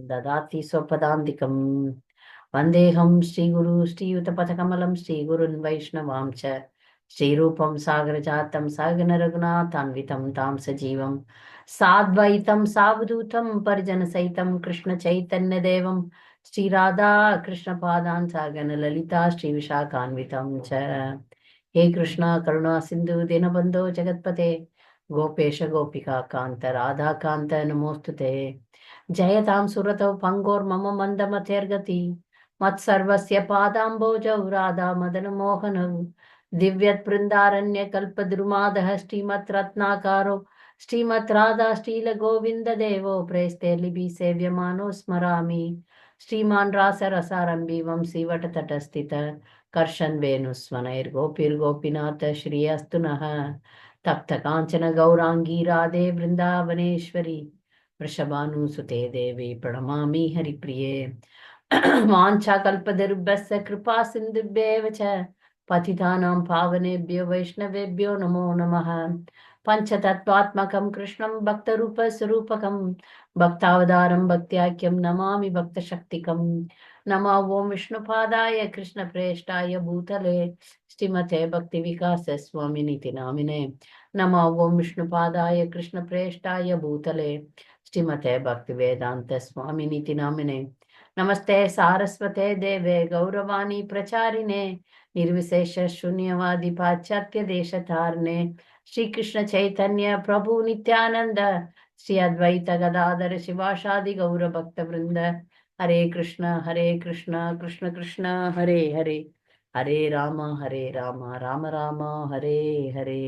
ददाति स्वपदान्तिकम् वन्देऽहं श्रीगुरु श्रीयुतपथकमलं श्रीगुरुन् वैष्णवां च श्रीरूपं सागरजातं सागररघुनाथान्वितं तां सजीवं साद्वैतं सावधूतं परिजनसहितं कृष्णचैतन्यदेवं श्रीराधा कृष्णपादान् सागरललिता श्रीविशाखान्वितं च हे कृष्ण करुणा सिन्धु दीनबन्धो जगत्पते गोपेश गोपिका कांत राधा कांत नमोस्तुते जयतां सुरतौ पंगोर्मम मन्दमतिर्गति मत्सर्वस्य पादाम्बोजौ राधा मदन मोहनौ दिव्यत्वृन्दारण्यकल्पद्रुमादः श्रीमत् रत्नाकारो श्रीमत् राधा श्रील गोविन्द देवो प्रेस्ते लिपि सेव्यमानो स्मरामि श्रीमान् रासरसारम्भि वंशीवटतटस्थित कर्षन् वेणुस्वनैर्गोपीर्गोपीनाथ श्रीयस्तु नः तप्त कांचन गौरांगी राधे वृंदावनेश्वरी वृषभानुसुते देवी प्रणमामि हरिप्रिये वाञ्छाकल्पतरुभ्यश्च कृपा सिन्धुभ्येव च पतितानां पावनेभ्यो वैष्णवेभ्यो नमो नमः पञ्चतत्त्वात्मकं कृष्णं भक्तरूपस्वरूपकं भक्तावतारं भक्त्याख्यं नमामि भक्तशक्तिकं नमो ॐ विष्णुपादाय कृष्णप्रेष्ठाय भूतले श्रीमते भक्तिविकास स्वामिनिति नामिने नमो ॐ विष्णुपादाय कृष्णप्रेष्ठाय भूतले श्रीमते भक्तिवेदान्त स्वामिनिति नामिने नमस्ते सारस्वते देवे गौरवाणी प्रचारिणे निर्विशेष शून्यवादी पाश्चात्य देशधारणे श्री कृष्ण चैतन्य प्रभु नित्यानंद श्री अद्वैत गदाधर शिवाशादि गौर भक्त वृंद हरे कृष्ण कृष्ण कृष्ण हरे हरे हरे राम राम राम हरे हरे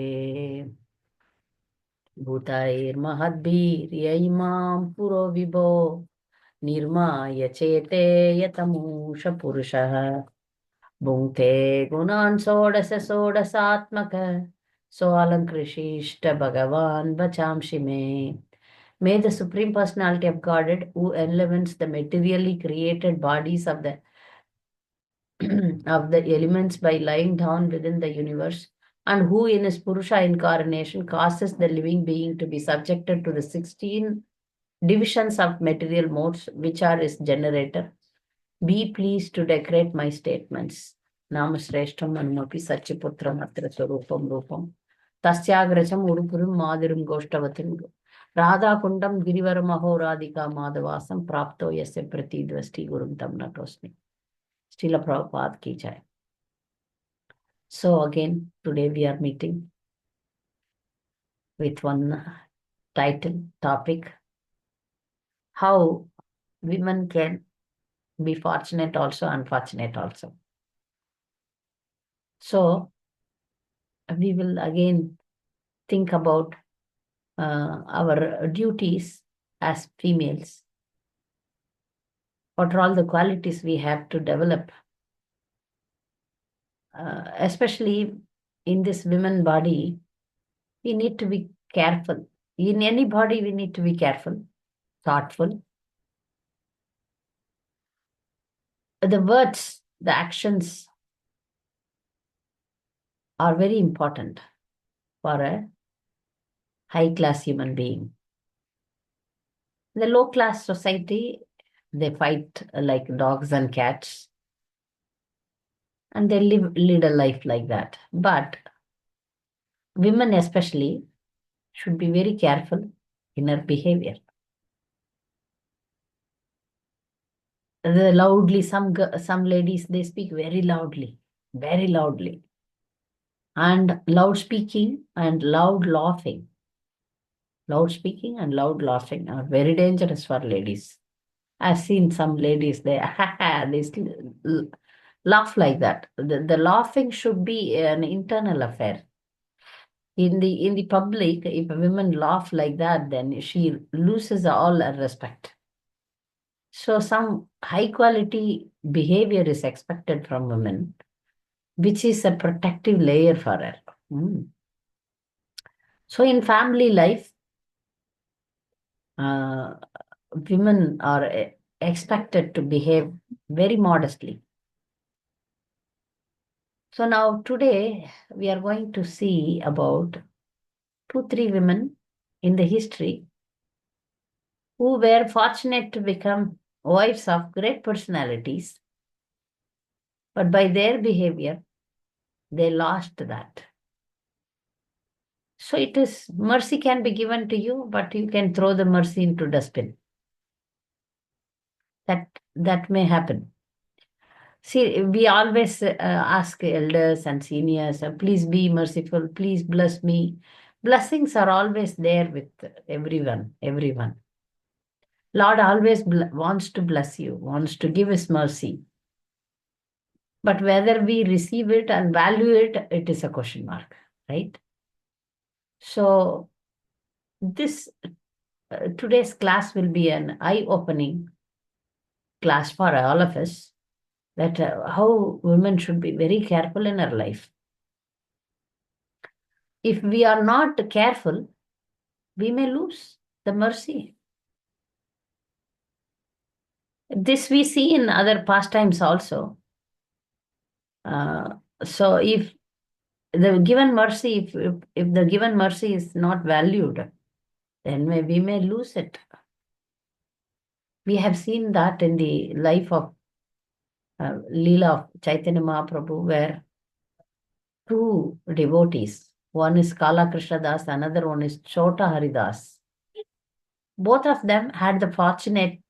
भूताैर्महद्भिर्यैमां पुरो विभो निर्माय चेते यतमूष पुरुषः भुङ्क्ते गुणान् षोडश षोडशात्मक सोऽलङ्कृशिष्ट भगवान् वचांसि मे. May the Supreme Personality of Godhead, who elements the materially created bodies of the of the elements by lying down within the universe, and who in his Purusha incarnation causes the living being to be subjected to the 16 divisions of material modes, which are his generator, be pleased to decorate my statements. Namasreshtam Anumapi Satyaputram Atra Swarupam Rupam Tasyagracham Urupurum Madirum Goshtavatim Radha Kundam Girivaram Ahoradhika Madhavasam Prapto Yasya Pratidvasti Gurum Tam Natosmi. Srila Prabhupada ki jai. So again, today we are meeting with one title, topic, how women can be fortunate also, unfortunate also. So we will again think about our duties as females. What are all the qualities we have to develop, especially in this women body, we need to be careful. In any body, we need to be careful, thoughtful. The words, the actions are very important for a high-class human being. In the low-class society, they fight like dogs and cats, and they lead a life like that. But women especially should be very careful in her behavior. The loudly, some ladies, they speak very loudly, and loud speaking and loud laughing. Loud speaking and loud laughing are very dangerous for ladies. I've seen some ladies, they laugh like that. The laughing should be an internal affair. In the public, if a woman laugh like that, then she loses all her respect. So some high quality behavior is expected from women, which is a protective layer for her. So in family life, women are expected to behave very modestly. So now today we are going to see about 2-3 women in the history who were fortunate to become wives of great personalities, but by their behavior, they lost that. So it is, mercy can be given to you, but you can throw the mercy into dustbin. That may happen. See, we always ask elders and seniors, please be merciful, please bless me. Blessings are always there with everyone, everyone. Lord always wants to bless you, wants to give his mercy. But whether we receive it and value it, it is a question mark, right? So this today's class will be an eye-opening class for all of us, that how women should be very careful in her life. If we are not careful, we may lose the mercy. This we see in other pastimes also. So if the given mercy, if the given mercy is not valued, then we may lose it. We have seen that in the life of Leela of Chaitanya Mahaprabhu, where two devotees, one is Kala Krishna Das, another one is Chota Haridas. Both of them had the fortunate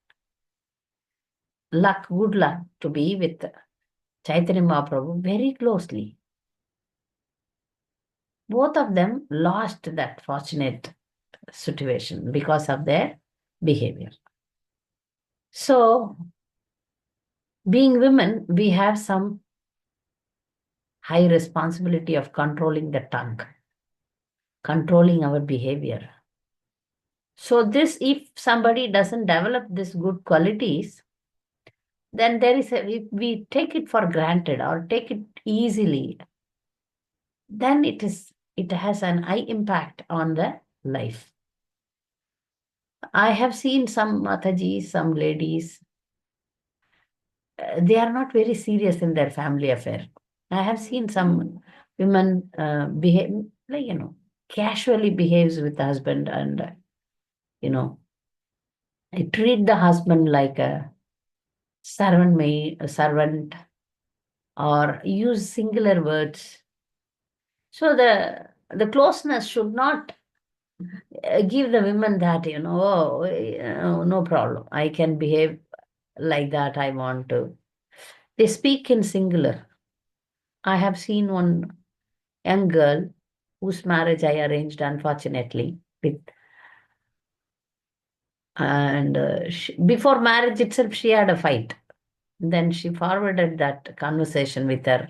luck, good luck, to be with Chaitanya Mahaprabhu very closely. Both of them lost that fortunate situation because of their behavior. So, being women, we have some high responsibility of controlling the tongue, controlling our behavior. So this, if somebody doesn't develop these good qualities, then there is if we take it for granted or take it easily, then it has an high impact on the life. I have seen some Matajis, some ladies, they are not very serious in their family affair. I have seen some women behave, like, casually behaves with the husband, and, treat the husband like a servant, or use singular words. So the closeness should not give the women that, no problem, I can behave like that, I want to. They speak in singular. I have seen one young girl whose marriage I arranged, unfortunately, with, and before marriage itself, she had a fight. Then she forwarded that conversation with her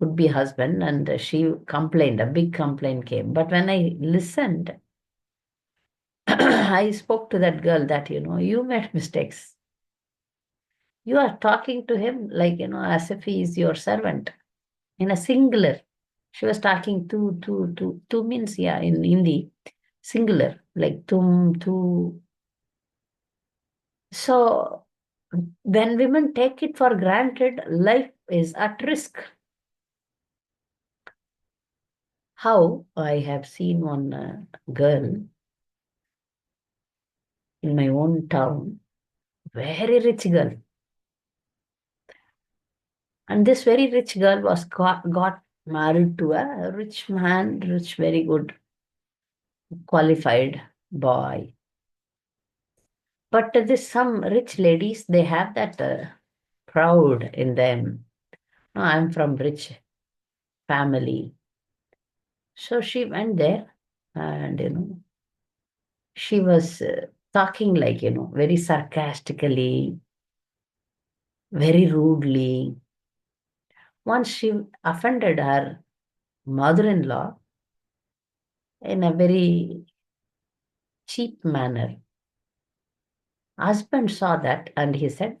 would-be husband, and she complained. A big complaint came. But when I listened, I spoke to that girl that, you made mistakes. You are talking to him like, as if he is your servant, in a singular. She was talking tu means, yeah, in Hindi, singular, like tu. So when women take it for granted, life is at risk. How I have seen one girl in my own town, very rich girl. And this very rich girl was got married to a rich man, rich, very good, qualified boy. But some rich ladies, they have that proud in them. No, I'm from rich family. So she went there, and, she was talking like, very sarcastically, very rudely. Once she offended her mother-in-law in a very cheap manner. Husband saw that and he said,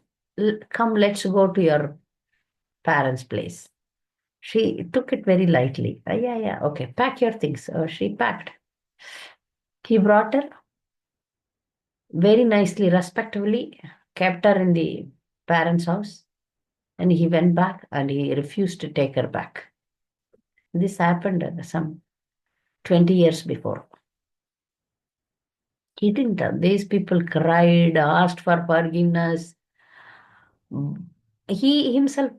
come, let's go to your parents' place. She took it very lightly. Yeah, okay, pack your things. She packed. He brought her very nicely, respectfully, kept her in the parents' house, and he went back and he refused to take her back. This happened some 20 years before. He didn't. These people cried, asked for forgiveness. Mm. He himself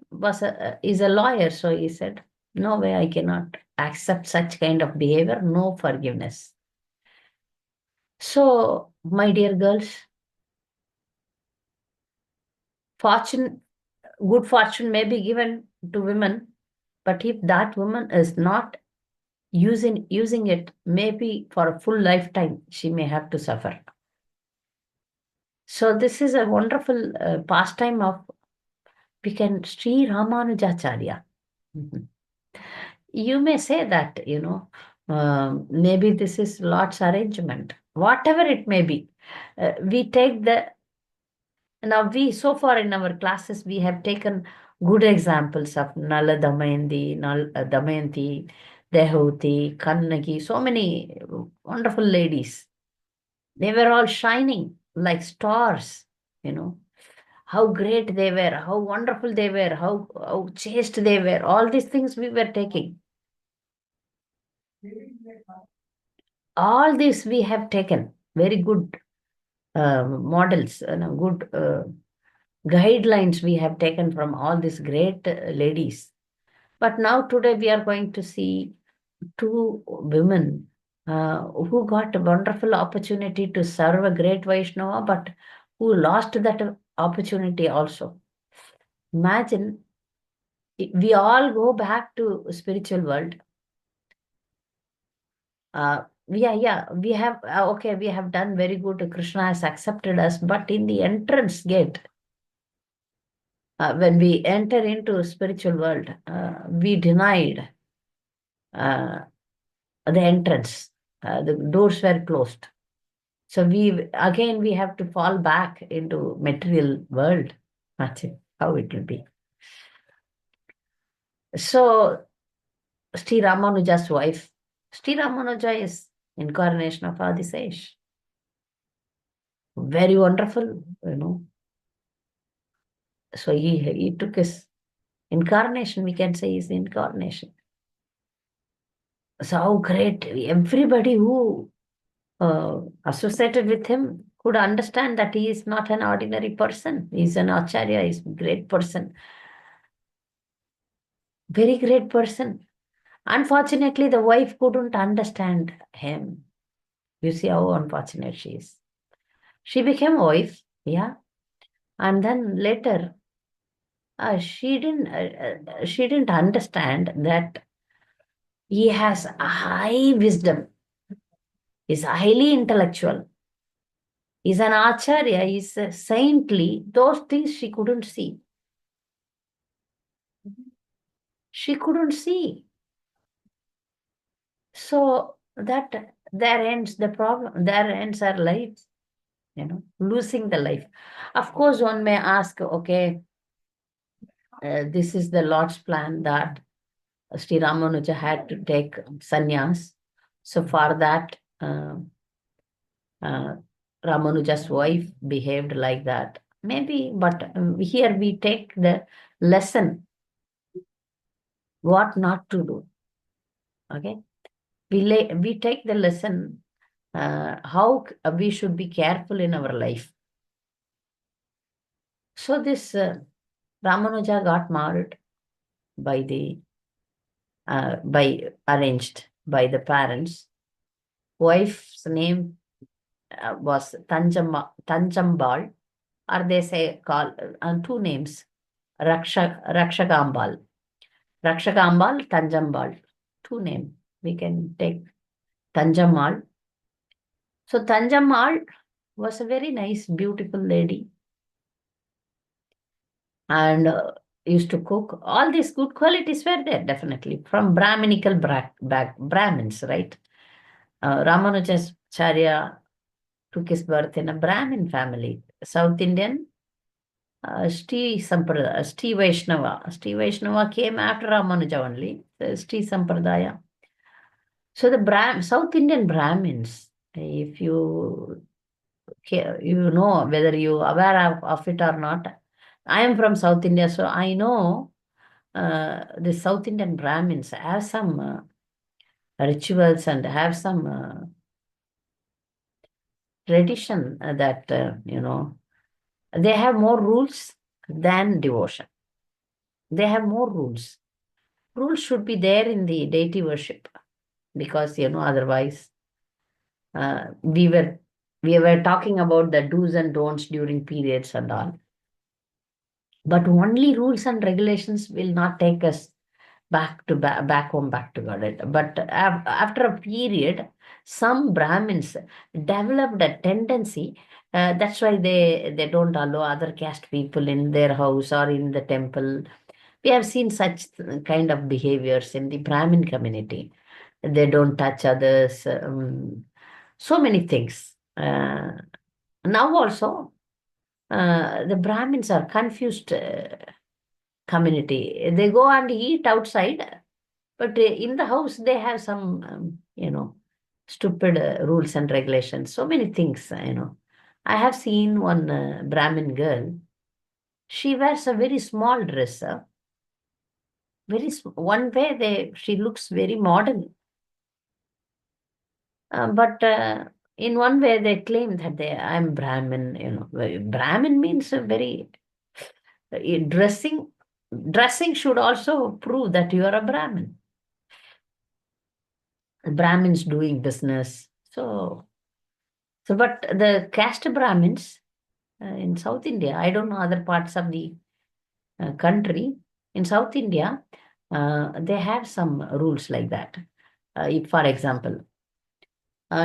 is a lawyer, so he said, "No way, I cannot accept such kind of behavior. No forgiveness." So, my dear girls, fortune, good fortune may be given to women, but if that woman is not using it, maybe for a full lifetime, she may have to suffer. So, this is a wonderful pastime of we can Sri Ramanujacharya. Mhm. You may say that, maybe this is Lord's arrangement, whatever it may be. We take the Now we so far in our classes we have taken good examples of Nala Damayanti, Damayanti, Dehuti, Kannagi, so many wonderful ladies. They were all shining like stars, you know. How great they were, how wonderful they were, how chaste they were. All these things we were taking. All this we have taken. Very good models, good guidelines we have taken from all these great ladies. But now today we are going to see two women who got a wonderful opportunity to serve a great Vaishnava, but who lost that opportunity also. Imagine we all go back to spiritual world. We have okay, we have done very good. Krishna has accepted us, but in the entrance gate, when we enter into spiritual world, we denied uh, the entrance. The doors were closed. So we have to fall back into material world. That's it, how it will be. So Sri Ramanuja's wife, Sri Ramanuja is incarnation of Adisesh. Very wonderful, So he took his incarnation, we can say his incarnation. So how great, everybody who associated with him could understand that he is not an ordinary person. He is an Acharya, he is a great person. Very great person. Unfortunately, the wife couldn't understand him. You see how unfortunate she is. She became a wife, yeah, and then later she didn't understand that he has a high wisdom, is highly intellectual, is an acharya, is saintly. Those things she couldn't see. She couldn't see. So that there ends the problem. There ends her life. Losing the life. Of course, one may ask, okay, this is the Lord's plan that Sri Ramanuja had to take sannyas. So for that, uh, Ramanuja's wife behaved like that. Maybe, but here we take the lesson what not to do. Okay, we take the lesson how we should be careful in our life. So this Ramanuja got married by arranged by the parents. Wife's name was Tanjambal, or they say call two names, Rakshagambal. Rakshagambal, Tanjambal. Two name. We can take Tanjamal. So Tanjamal was a very nice, beautiful lady, and used to cook. All these good qualities were there, definitely, from Brahminical Brahmins, right? Ramanujacharya took his birth in a Brahmin family, South Indian, Sti Vaishnava. Sti Vaishnava came after Ramanuja only, the Sti Sampradaya. So the South Indian Brahmins, if you know whether you aware of it or not, I am from South India, so I know the South Indian Brahmins have some rituals and have some tradition that, they have more rules than devotion. They have more rules. Rules should be there in the deity worship because, otherwise, we were talking about the do's and don'ts during periods and all. But only rules and regulations will not take us back home, back to God. But after a period, some Brahmins developed a tendency. That's why they don't allow other caste people in their house or in the temple. We have seen such kind of behaviors in the Brahmin community. They don't touch others. So many things. Now also, the Brahmins are confused community. They go and eat outside, but in the house they have some, stupid rules and. So many things. I have seen one Brahmin girl. She wears a very small dress. One way she looks very modern, but in one way they claim that I'm Brahmin. Brahmin means a very dressing. Dressing should also prove that you are a Brahmin. Brahmins doing business. So, but the caste Brahmins in South India, I don't know other parts of the country. In South India, they have some rules like that. If, for example,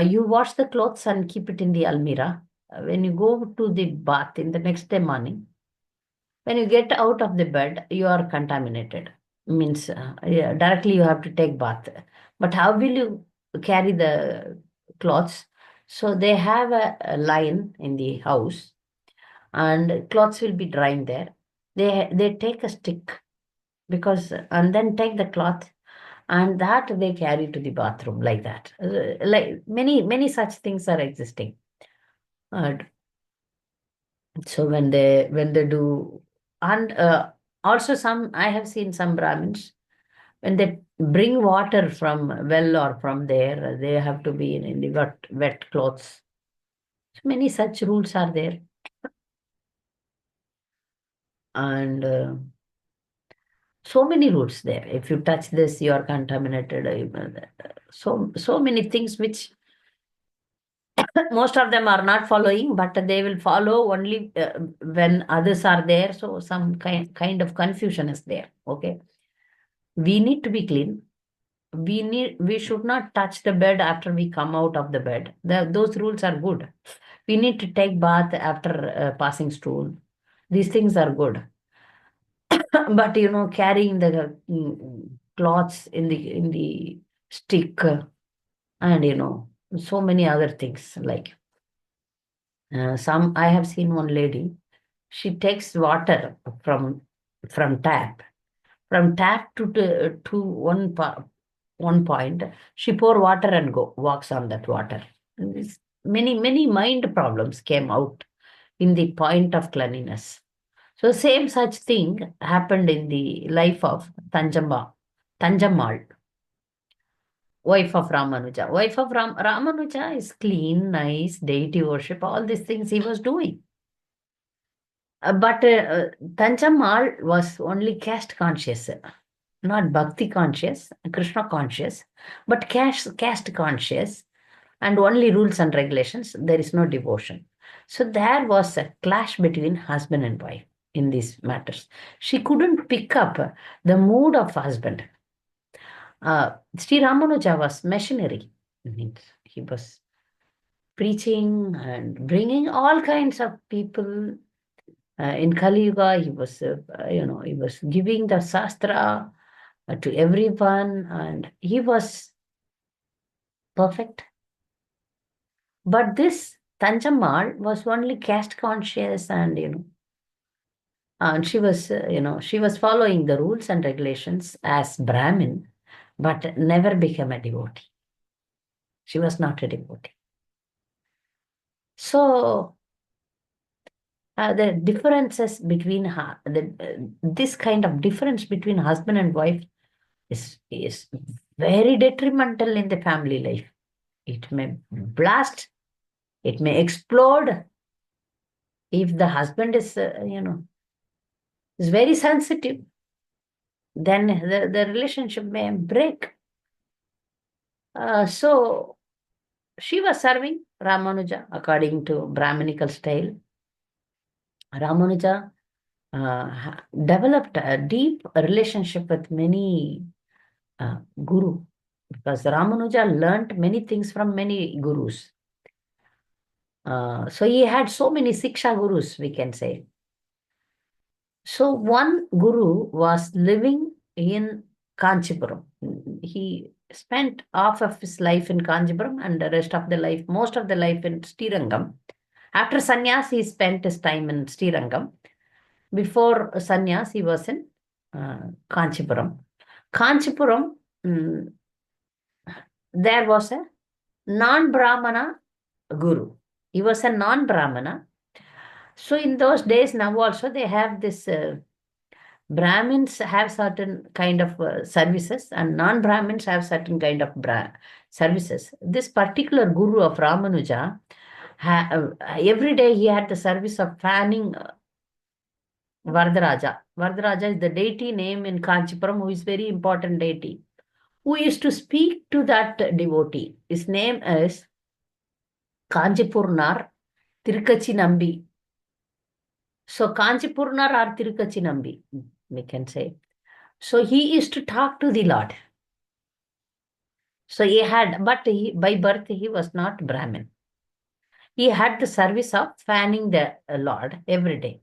you wash the clothes and keep it in the almirah. When you go to the bath in the next day morning, when you get out of the bed, you are contaminated. Means yeah, directly you have to take bath. But how will you carry the clothes? So they have a line in the house, and clothes will be drying there. They take a stick because and then take the cloth and that they carry to the bathroom like that. Like many such things are existing. Uh, so when they do and also some I have seen some Brahmins when they bring water from well or from there, they have to be in the wet clothes. So many such rules are there. And so many rules there. If you touch this, you are contaminated. So many things which most of them are not following, but they will follow only when others are there. So some kind of confusion is there. Okay, we need to be clean. We should not touch the bed after we come out of the bed. Those rules are good. We need to take bath after passing stool. These things are good. But carrying the cloths in the stick and so many other things like some I have seen one lady. She takes water from tap to one point. She pour water and walks on that water. And many mind problems came out in the point of cleanliness. So same such thing happened in the life of Tanjammal, wife of Ramanuja. Wife of Ramanuja is clean, nice, deity worship, all these things he was doing. But Tanjammal was only caste conscious, not bhakti conscious, Krishna conscious, but caste conscious, and only rules and regulations. There is no devotion. So there was a clash between husband and wife in these matters. She couldn't pick up the mood of husband. Sri Ramanuja was missionary. Means he was preaching and bringing all kinds of people. In Kali Yuga, he was giving the Shastra to everyone, and he was perfect. But this Tanjammal was only caste conscious, and she was following the rules and regulations as Brahmin, but never became a devotee. She was not a devotee. So the differences between this kind of difference between husband and wife is very detrimental in the family life. It may blast It may explode if the husband is, is very sensitive. Then the relationship may break. So she was serving Ramanuja according to Brahminical style. Ramanuja developed a deep relationship with many guru, because Ramanuja learnt many things from many gurus. So he had so many Siksha gurus, we can say. So one guru was living in Kanchipuram. He spent half of his life in Kanchipuram and the rest of the life, most of the life in Srirangam. After sannyas, he spent his time in Srirangam. Before sannyas, he was in Kanchipuram. Kanchipuram, there was a non-Brahmana guru. He was a non-Brahmana. So in those days, now also they have this, Brahmins have certain kind of services and non-Brahmins have certain kind of services. This particular guru of Ramanuja, every day he had the service of fanning Vardaraja. Vardaraja is the deity name in Kanchipuram, who is very important deity, who used to speak to that devotee. His name is Kanchipurnar Tirukachi Nambi. So Kanchipurnar or Tirukachi Nambi, we can say. So he used to talk to the Lord. So he had, but by birth he was not Brahmin. He had the service of fanning the Lord every day.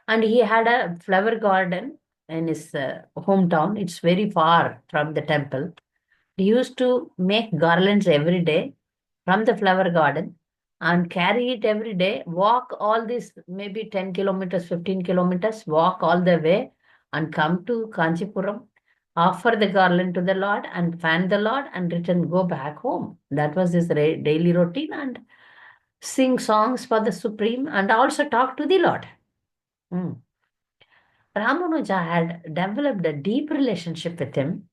And he had a flower garden in his hometown. It's very far from the temple. He used to make garlands every day from the flower garden and carry it every day, walk all this maybe 10 kilometers, 15 kilometers, walk all the way and come to Kanchipuram, offer the garland to the Lord and fan the Lord and return, go back home. That was his daily routine, and sing songs for the Supreme and also talk to the Lord. Ramanuja had developed a deep relationship with him.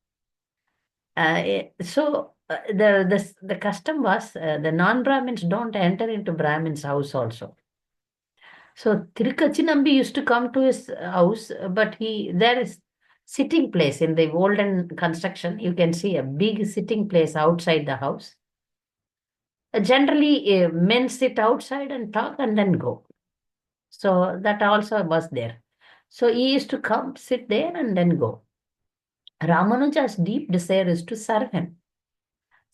The custom was, the non-Brahmins don't enter into Brahmin's house also. So Tirukachinambi used to come to his house, but there is sitting place in the olden construction. You can see a big sitting place outside the house. Generally, men sit outside and talk and then go. So that also was there. So he used to come, sit there and then go. Ramanuja's deep desire is to serve him.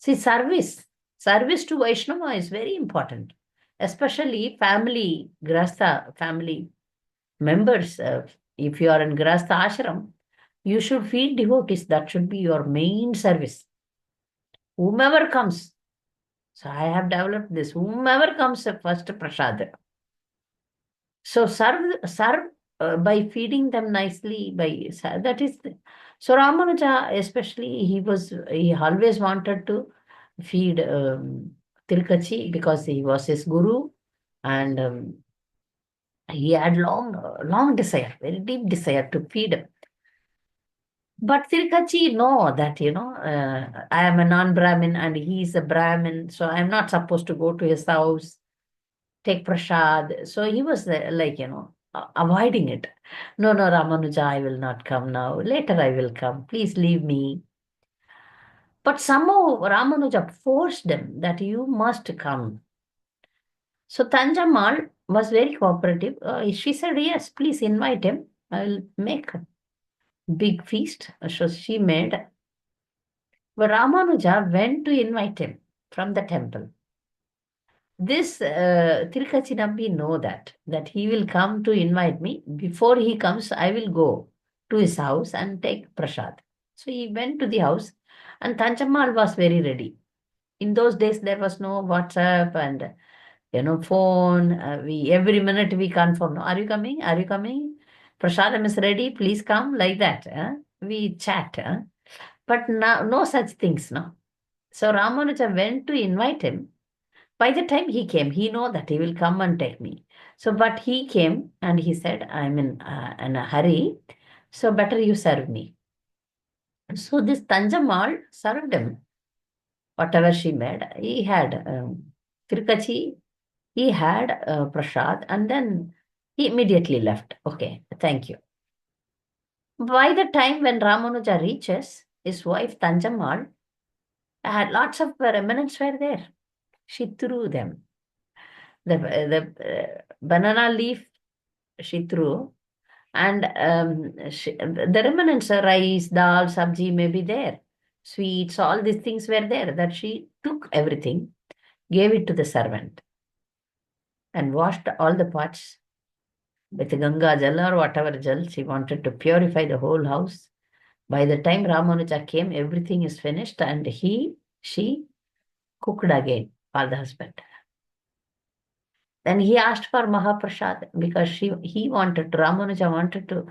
See, service to Vaishnava is very important, especially family, Grasta family members. If you are in Grasta ashram, you should feed devotees. That should be your main service. Whomever comes. So I have developed this. Whomever comes, first prasad. So serve by feeding them nicely. That is. So Ramanuja, especially, he always wanted to feed Tirkachi because he was his guru, and he had long desire, very deep desire to feed him. But Tirkachi know that, I am a non-Brahmin and he is a Brahmin, so I am not supposed to go to his house, take prasad. So he was avoiding it. No, Ramanuja, I will not come now. Later I will come. Please leave me. But somehow Ramanuja forced him that you must come. So Tanjamal was very cooperative. She said, yes, please invite him. I will make a big feast. So she made. But Ramanuja went to invite him from the temple. This Tirukachinambi know that he will come to invite me. Before he comes, I will go to his house and take prasad. So he went to the house and Tanjamal was very ready. In those days, there was no WhatsApp and phone. Every minute we confirm. No, are you coming? Are you coming? Prasadam is ready. Please come. Like that. We chat. But no such things. No. So Ramanuja went to invite him. By the time he came, he know that he will come and take me. So, but he came and he said, I'm in a hurry. So better you serve me. So this Tanjamal served him. Whatever she made, he had Tirkachi He had prasad and then he immediately left. Okay, thank you. By the time when Ramanuja reaches, his wife Tanjammal had lots of remnants were there. She threw them. The banana leaf she threw, and the remnants, rice, dal, sabji may be there. Sweets, all these things were there. That she took everything, gave it to the servant, and washed all the pots with Ganga Jal or whatever Jal she wanted to purify the whole house. By the time Ramanuja came, everything is finished, and she cooked again for the husband. Then he asked for Mahaprasad because Ramanuja wanted to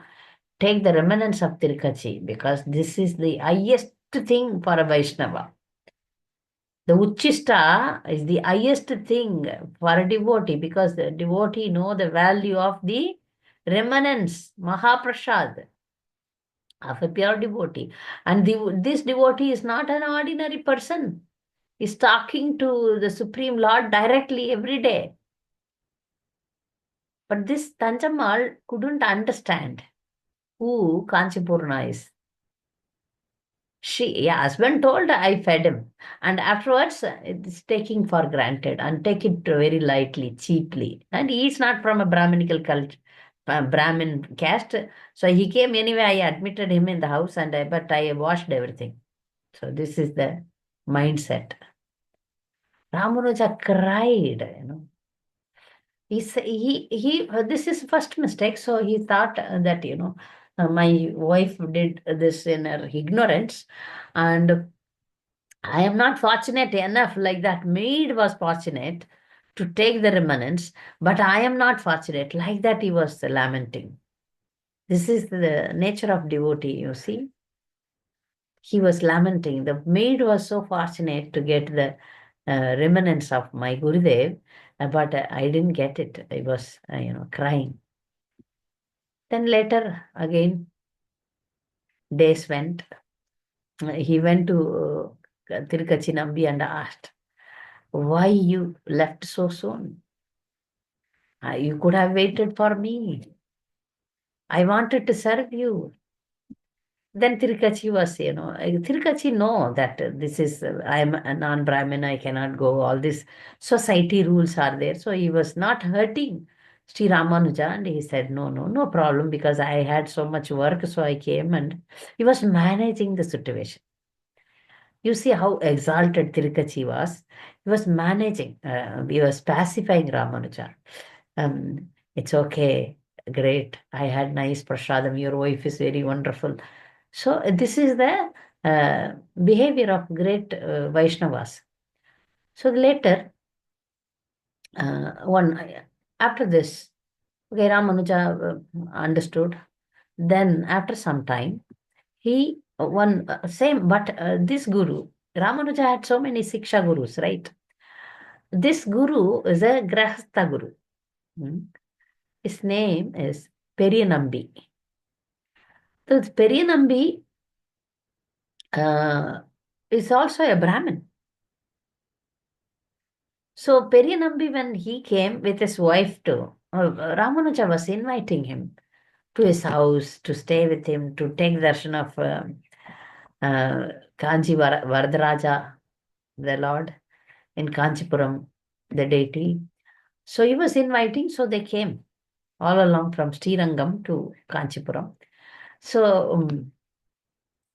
take the remnants of Tirkachi because this is the highest thing for a Vaishnava. The Uchista is the highest thing for a devotee because the devotee know the value of the remnants, Mahaprasad of a pure devotee. And this devotee is not an ordinary person. He's talking to the Supreme Lord directly every day. But this Tanjamal couldn't understand who Kanchipurna is. Husband told I fed him. And afterwards, it's taking for granted and take it very lightly, cheaply. And he is not from a Brahminical culture, Brahmin caste. So he came anyway. I admitted him in the house, but I washed everything. So this is the mindset. Ramanuja cried. This is first mistake. So he thought that, my wife did this in her ignorance. And I am not fortunate enough, like that maid was fortunate to take the remnants, but I am not fortunate. Like that, he was lamenting. This is the nature of devotee, you see. He was lamenting. The maid was so fortunate to get the remnants of my Gurudev, but I didn't get it. I was, crying. Then later, again, days went. He went to Tirukachinambi and asked, why you left so soon? You could have waited for me. I wanted to serve you. Then Tirkachi was, Tirkachi know that this is, I am a non-Brahmin, I cannot go, all these society rules are there. So he was not hurting Sri Ramanuja and he said, no, no, no problem because I had so much work. So I came and he was managing the situation. You see how exalted Tirkachi was. He was managing, he was pacifying Ramanuja. It's okay, great. I had nice prasadam. Your wife is very wonderful. So this is the behavior of great Vaishnavas. So later, one after this, okay, Ramanuja understood. Then after some time, he one same, but this guru, Ramanuja had so many Siksha gurus, right? This guru is a Grahastha guru. His name is Periyanambi. So Periyanambi is also a Brahmin. So Periyanambi, when he came with his wife too, Ramanuja was inviting him to his house to stay with him, to take darshan of Kanchi Varadaraja, the Lord, in Kanchipuram, the deity. So he was inviting, so they came all along from Srirangam to Kanchipuram. So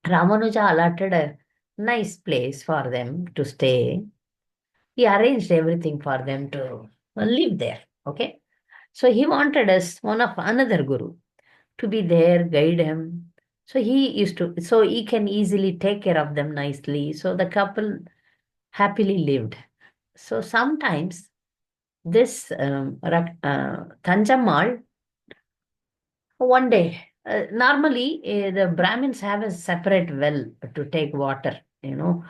Ramanuja allotted a nice place for them to stay. He arranged everything for them to live there. Okay. So he wanted us, one of another guru, to be there, guide him. So he can easily take care of them nicely. So the couple happily lived. So sometimes this Tanjamal, one day, normally the Brahmins have a separate well to take water. You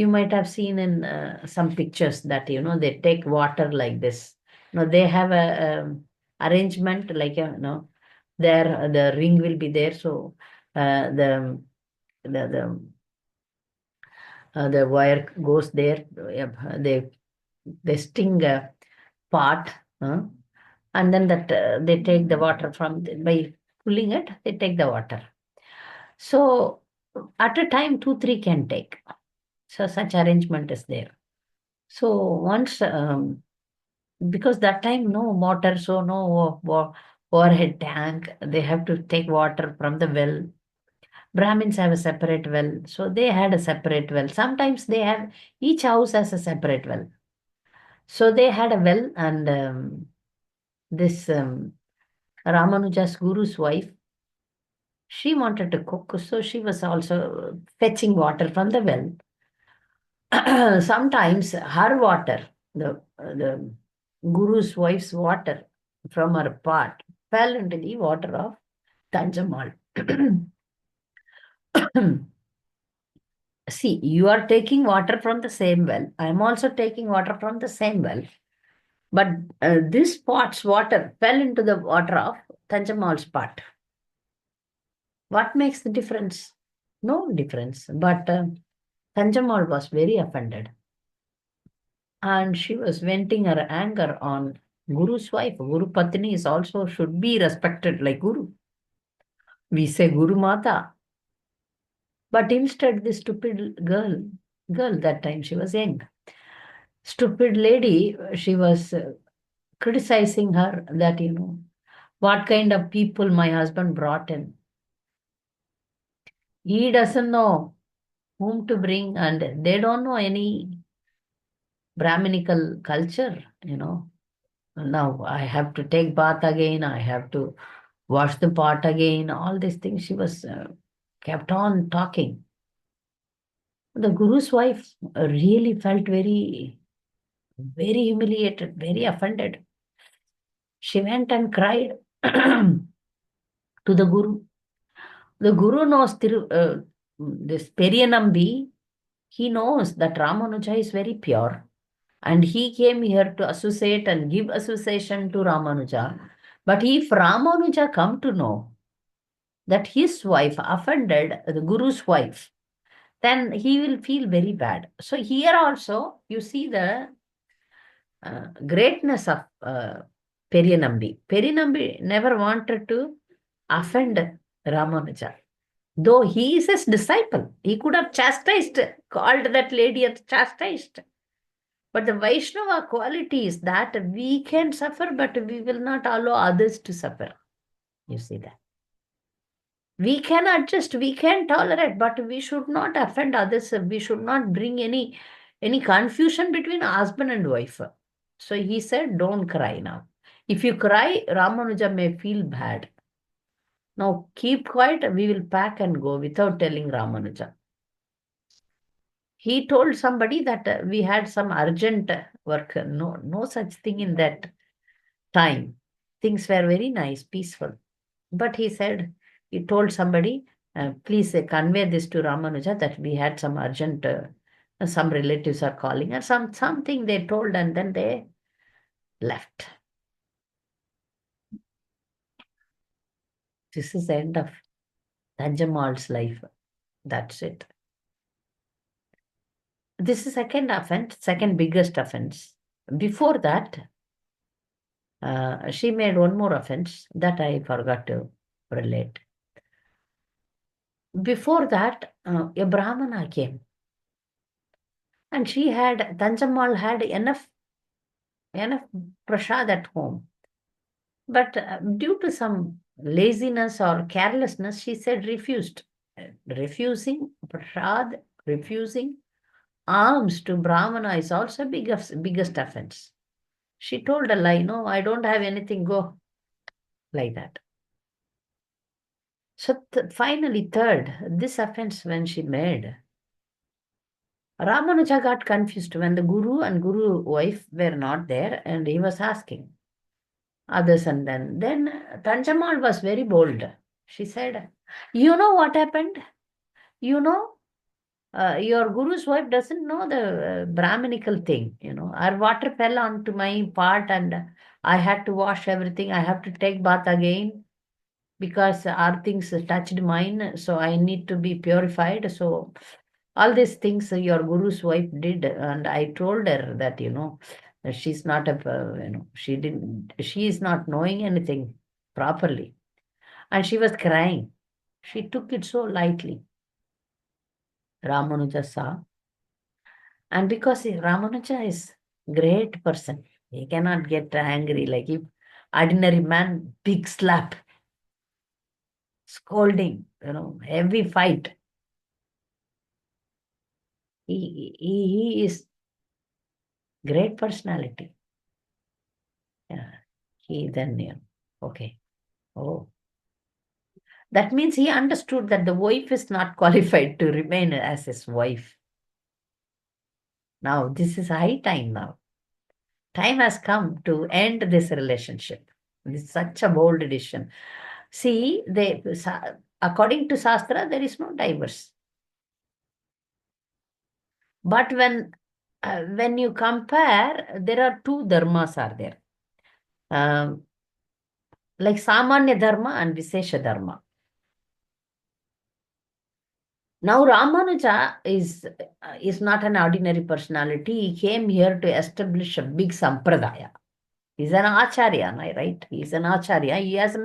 might have seen in some pictures that they take water like this. They have a arrangement like there the ring will be there. So the the wire goes there. They they sting a pot, and then they take the water by pulling it, they take the water. So at a time, 2, 3 can take. So such arrangement is there. So once, because that time no water, so no overhead tank, they have to take water from the well. Brahmins have a separate well, so they had a separate well. Sometimes they have, each house has a separate well. So they had a well, and this Ramanuja's guru's wife, she wanted to cook, so she was also fetching water from the well. Sometimes her water, the guru's wife's water from her pot, fell into the water of Tanjamal. See, you are taking water from the same well. I am also taking water from the same well. But this pot's water fell into the water of Tanjamal's pot. What makes the difference? No difference. But Tanjamal was very offended. And she was venting her anger on Guru's wife. Guru Patni is also should be respected like Guru. We say Guru Mata. But instead, this stupid girl that time she was young, stupid lady, she was criticizing her that, what kind of people my husband brought in. He doesn't know whom to bring, and they don't know any Brahminical culture. Now I have to take bath again, I have to wash the pot again, all these things she was kept on talking. The Guru's wife really felt very, very humiliated, very offended. She went and cried to the Guru. The Guru knows this Periyanambi, he knows that Ramanuja is very pure. And he came here to associate and give association to Ramanuja. But if Ramanuja come to know that his wife offended the Guru's wife, then he will feel very bad. So here also, you see the greatness of Periyanambi. Periyanambi never wanted to offend Ramanuja. Though he is his disciple, he could have chastised, called that lady as chastised. But the Vaishnava quality is that we can suffer, but we will not allow others to suffer. You see that? We can adjust, we can tolerate, but we should not offend others. We should not bring any confusion between husband and wife. So he said, don't cry now. If you cry, Ramanuja may feel bad. Now keep quiet, we will pack and go without telling Ramanuja. He told somebody that we had some urgent work. No such thing in that time. Things were very nice, peaceful. But he told somebody, please convey this to Ramanuja that we had some urgent, some relatives are calling, or something they told, and then they left. This is the end of Tanjamal's life. That's it. This is second offense, second biggest offense. Before that, she made one more offense that I forgot to relate. Before that, a Brahmana came. And Tanjamal had enough prasad at home. But due to some laziness or carelessness, she said refused. Refusing prasad, refusing alms to Brahmana is also biggest offense. She told a lie, no, I don't have anything, go. Like that. So finally, third, this offense when she made, Ramanuja got confused when the Guru and Guru wife were not there, and he was asking others, and then Tanjamal was very bold. She said, you know what happened? You know, your Guru's wife doesn't know the Brahminical thing. Our water fell onto my part, and I had to wash everything. I have to take bath again because our things touched mine, so I need to be purified. So All these things your guru's wife did, and I told her that, she's not she is not knowing anything properly. And she was crying. She took it so lightly. Ramanuja saw. And because Ramanuja is great person, he cannot get angry. Like if ordinary man, big slap, scolding, heavy fight. He is great personality. Yeah. He then, okay. Oh. That means he understood that the wife is not qualified to remain as his wife. Now, this is high time now. Time has come to end this relationship. This is such a bold decision. See, according to Shastra, there is no divorce. But when you compare, there are two dharmas are there. Like Samanya Dharma and Visesha Dharma. Now Ramanuja is not an ordinary personality. He came here to establish a big sampradaya. He's an acharya, am I right? He's an acharya. He has a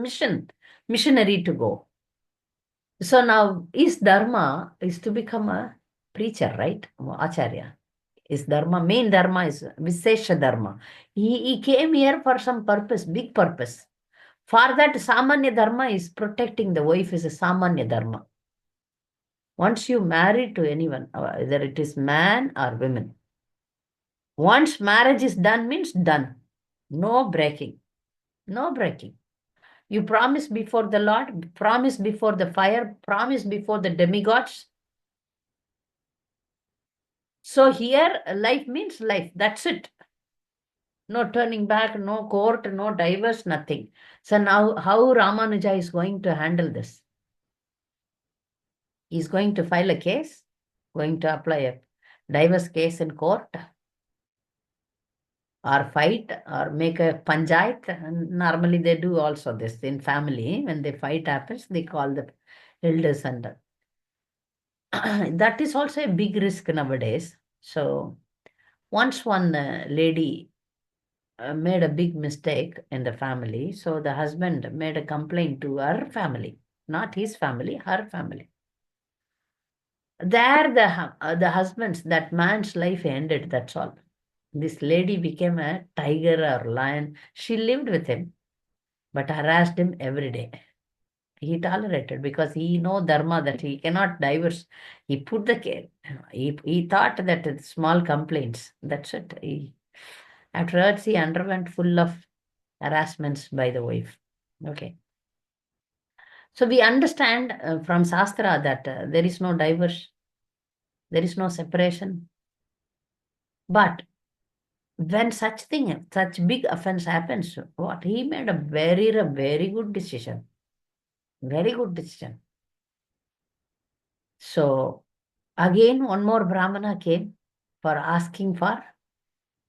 missionary to go. So now his dharma is to become a preacher, right? Acharya. His dharma, main dharma is Visesha Dharma. He came here for some purpose, big purpose. For that, Samanya Dharma is protecting the wife is a Samanya Dharma. Once you marry to anyone, whether it is man or women, once marriage is done means done. No breaking. No breaking. You promise before the Lord, promise before the fire, promise before the demigods. So here, life means life. That's it. No turning back, no court, no divorce, nothing. So now, how Ramanuja is going to handle this? He's going to file a case, going to apply a divorce case in court, or fight, or make a panchayat. And normally they do also this in family. When the fight happens, they call the elders and that is also a big risk nowadays. So once one lady made a big mistake in the family, so the husband made a complaint to her family, not his family, her family. There, the husband's, that man's life ended. That's all. This lady became a tiger or lion. She lived with him, but harassed him every day. He tolerated because he know dharma that he cannot divorce. He put the care. He thought that it's small complaints. That's it. Afterwards, he underwent full of harassments by the wife. Okay. So we understand from Shastra that there is no divorce, there is no separation. But when such big offense happens, what he made a very good decision. Very good decision. So again, one more Brahmana came for asking for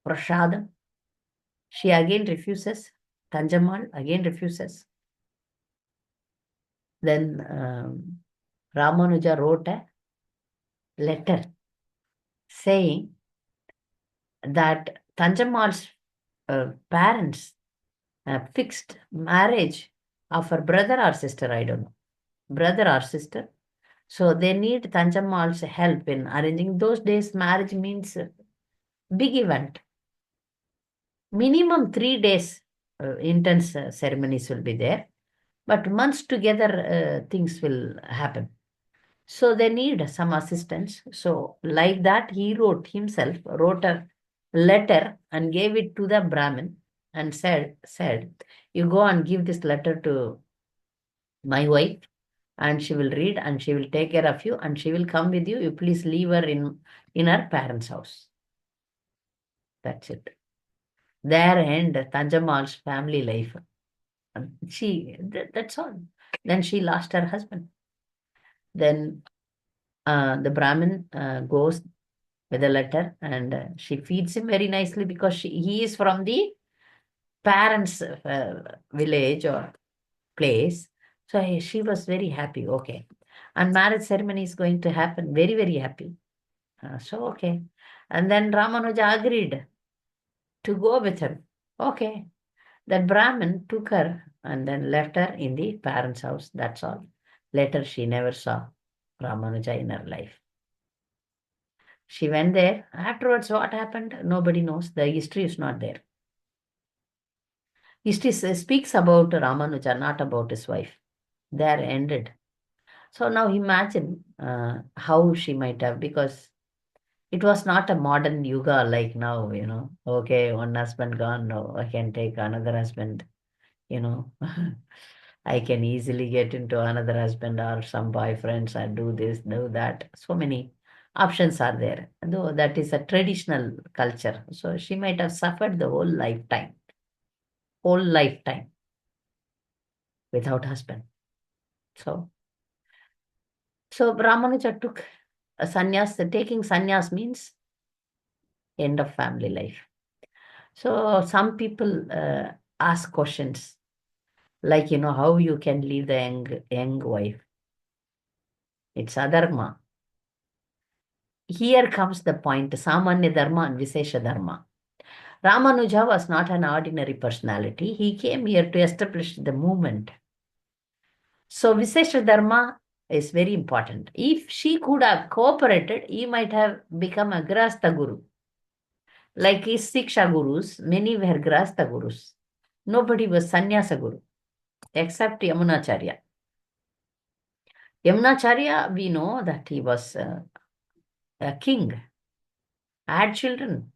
prasadam. She again refuses. Tanjamal again refuses. Then Ramanuja wrote a letter saying that Tanjamal's parents fixed marriage of her brother or sister, I don't know, brother or sister. So they need Tanjamal's help in arranging. Those days, marriage means a big event. Minimum 3 days intense ceremonies will be there, but months together things will happen. So they need some assistance. So like that, he wrote a letter and gave it to the Brahmin and said, you go and give this letter to my wife and she will read and she will take care of you and she will come with you. You please leave her in her parents' house. That's it. There end Tanjamal's family life. That's all. Then she lost her husband. Then the Brahmin goes with a letter and she feeds him very nicely because he is from the parents' village or place. So she was very happy. Okay. And marriage ceremony is going to happen. Very, very happy. So, okay. And then Ramanuja agreed to go with him. Okay. That Brahmin took her and then left her in the parents' house. That's all. Later, she never saw Ramanuja in her life. She went there. Afterwards, what happened? Nobody knows. The history is not there. History speaks about Ramanuja, not about his wife. There ended. So now imagine how she might have, because it was not a modern yuga like now, Okay, one husband gone, no, I can take another husband, you know. I can easily get into another husband or some boyfriends and do this, do that. So many options are there. Though that is a traditional culture. So she might have suffered the whole lifetime without husband. So, so Ramanuja took a sannyas. Taking sannyas means end of family life. So some people ask questions like, how you can leave the young wife. It's adharma. Here comes the point, Samanya Dharma and Visesha Dharma. Ramanuja was not an ordinary personality. He came here to establish the movement. So Visesha Dharma is very important. If she could have cooperated, he might have become a Grasta Guru. Like his Siksha Gurus, many were Grasta Gurus. Nobody was Sannyasa Guru except Yamunacharya. Yamunacharya, we know that he was a king, had children,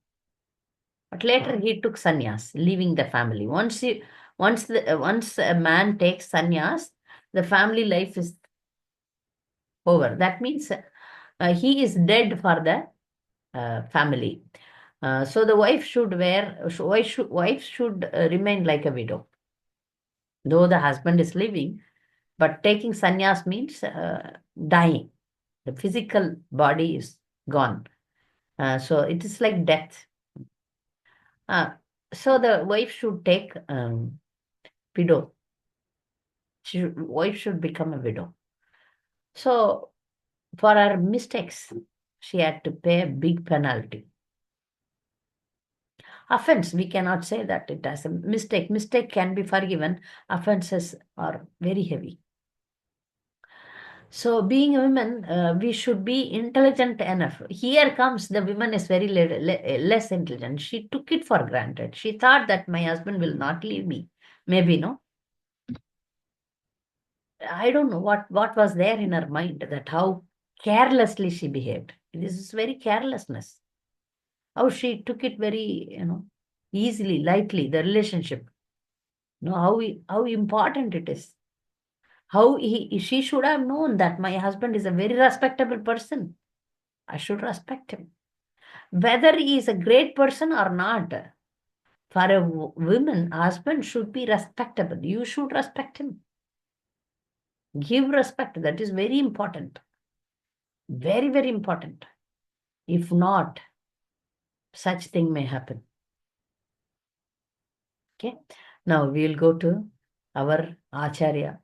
but later he took sannyas, leaving the family. Once a man takes sannyas, the family life is over. That means he is dead for the family. So the wife should remain like a widow, though the husband is living. But taking sannyas means dying. The physical body is gone. So it is like death. Uh, so the wife should take widow. Wife should become a widow. So for her mistakes, she had to pay a big penalty. Offense, we cannot say that it has a mistake. Mistake can be forgiven. Offenses are very heavy. So being a woman, we should be intelligent enough. Here comes the woman is very less intelligent. She took it for granted. She thought that my husband will not leave me. Maybe, no. I don't know what was there in her mind, that how carelessly she behaved. This is very carelessness. How she took it very, easily, lightly, the relationship. How important it is. How she should have known that my husband is a very respectable person. I should respect him. Whether he is a great person or not, for a woman, husband should be respectable. You should respect him. Give respect. That is very important. Very, very important. If not, such thing may happen. Okay. Now we will go to our Acharya,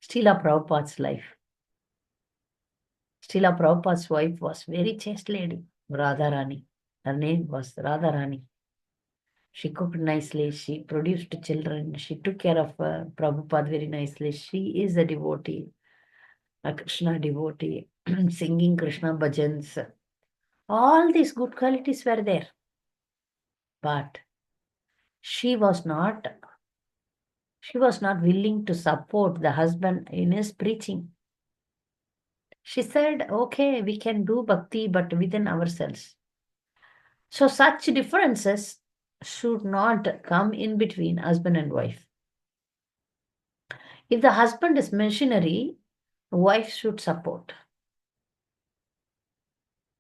Srila Prabhupada's life. Srila Prabhupada's wife was very chaste lady, Radharani. Her name was Radharani. She cooked nicely. She produced children. She took care of Prabhupada very nicely. She is a devotee, a Krishna devotee, singing Krishna bhajans. All these good qualities were there. But she was not willing to support the husband in his preaching. She said, okay, we can do bhakti, but within ourselves. So such differences should not come in between husband and wife. If the husband is missionary, wife should support.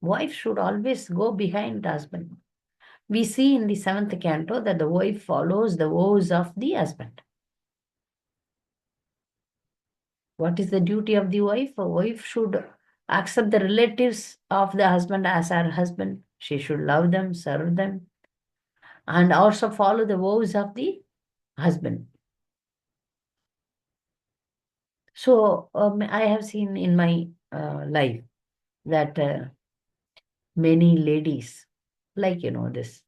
Wife should always go behind the husband. We see in the 7th canto that the wife follows the vows of the husband. What is the duty of the wife? A wife should accept the relatives of the husband as her husband. She should love them, serve them, and also follow the vows of the husband. So I have seen in my life that many ladies, like, this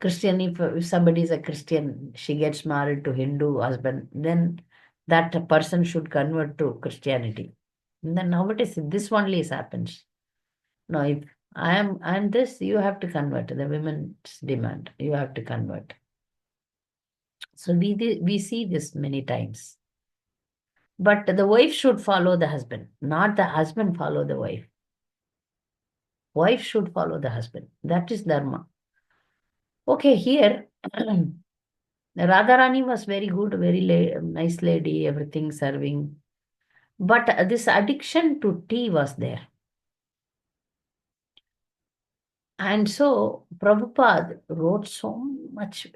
Christian, if somebody is a Christian, she gets married to Hindu husband, then that person should convert to Christianity. And then nowadays, this only happens. No, if I'm this, you have to convert. The women's demand, you have to convert. So we see this many times. But the wife should follow the husband, not the husband follow the wife. Wife should follow the husband. That is dharma. Okay, here Radharani was very good, very nice lady, everything serving. But this addiction to tea was there. And so Prabhupada wrote so much,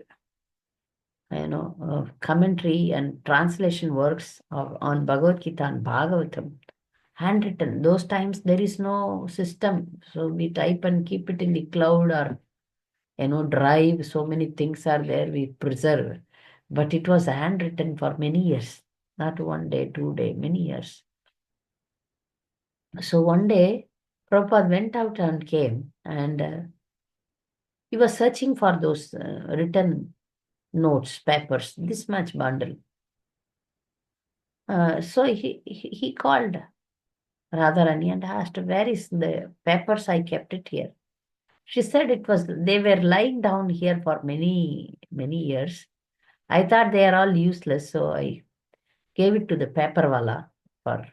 commentary and translation works on Bhagavad Gita and Bhagavatam, handwritten. Those times there is no system. So we type and keep it in the cloud or, drive. So many things are there, we preserve. But it was handwritten for many years, not 1 day, 2 day, many years. So one day, Prabhupada went out and came, and he was searching for those written notes, papers, this much bundle. So he called Radharani and asked, "Where is the papers? I kept it here." She said they were lying down here for many, many years. I thought they are all useless, so I gave it to the paperwala for,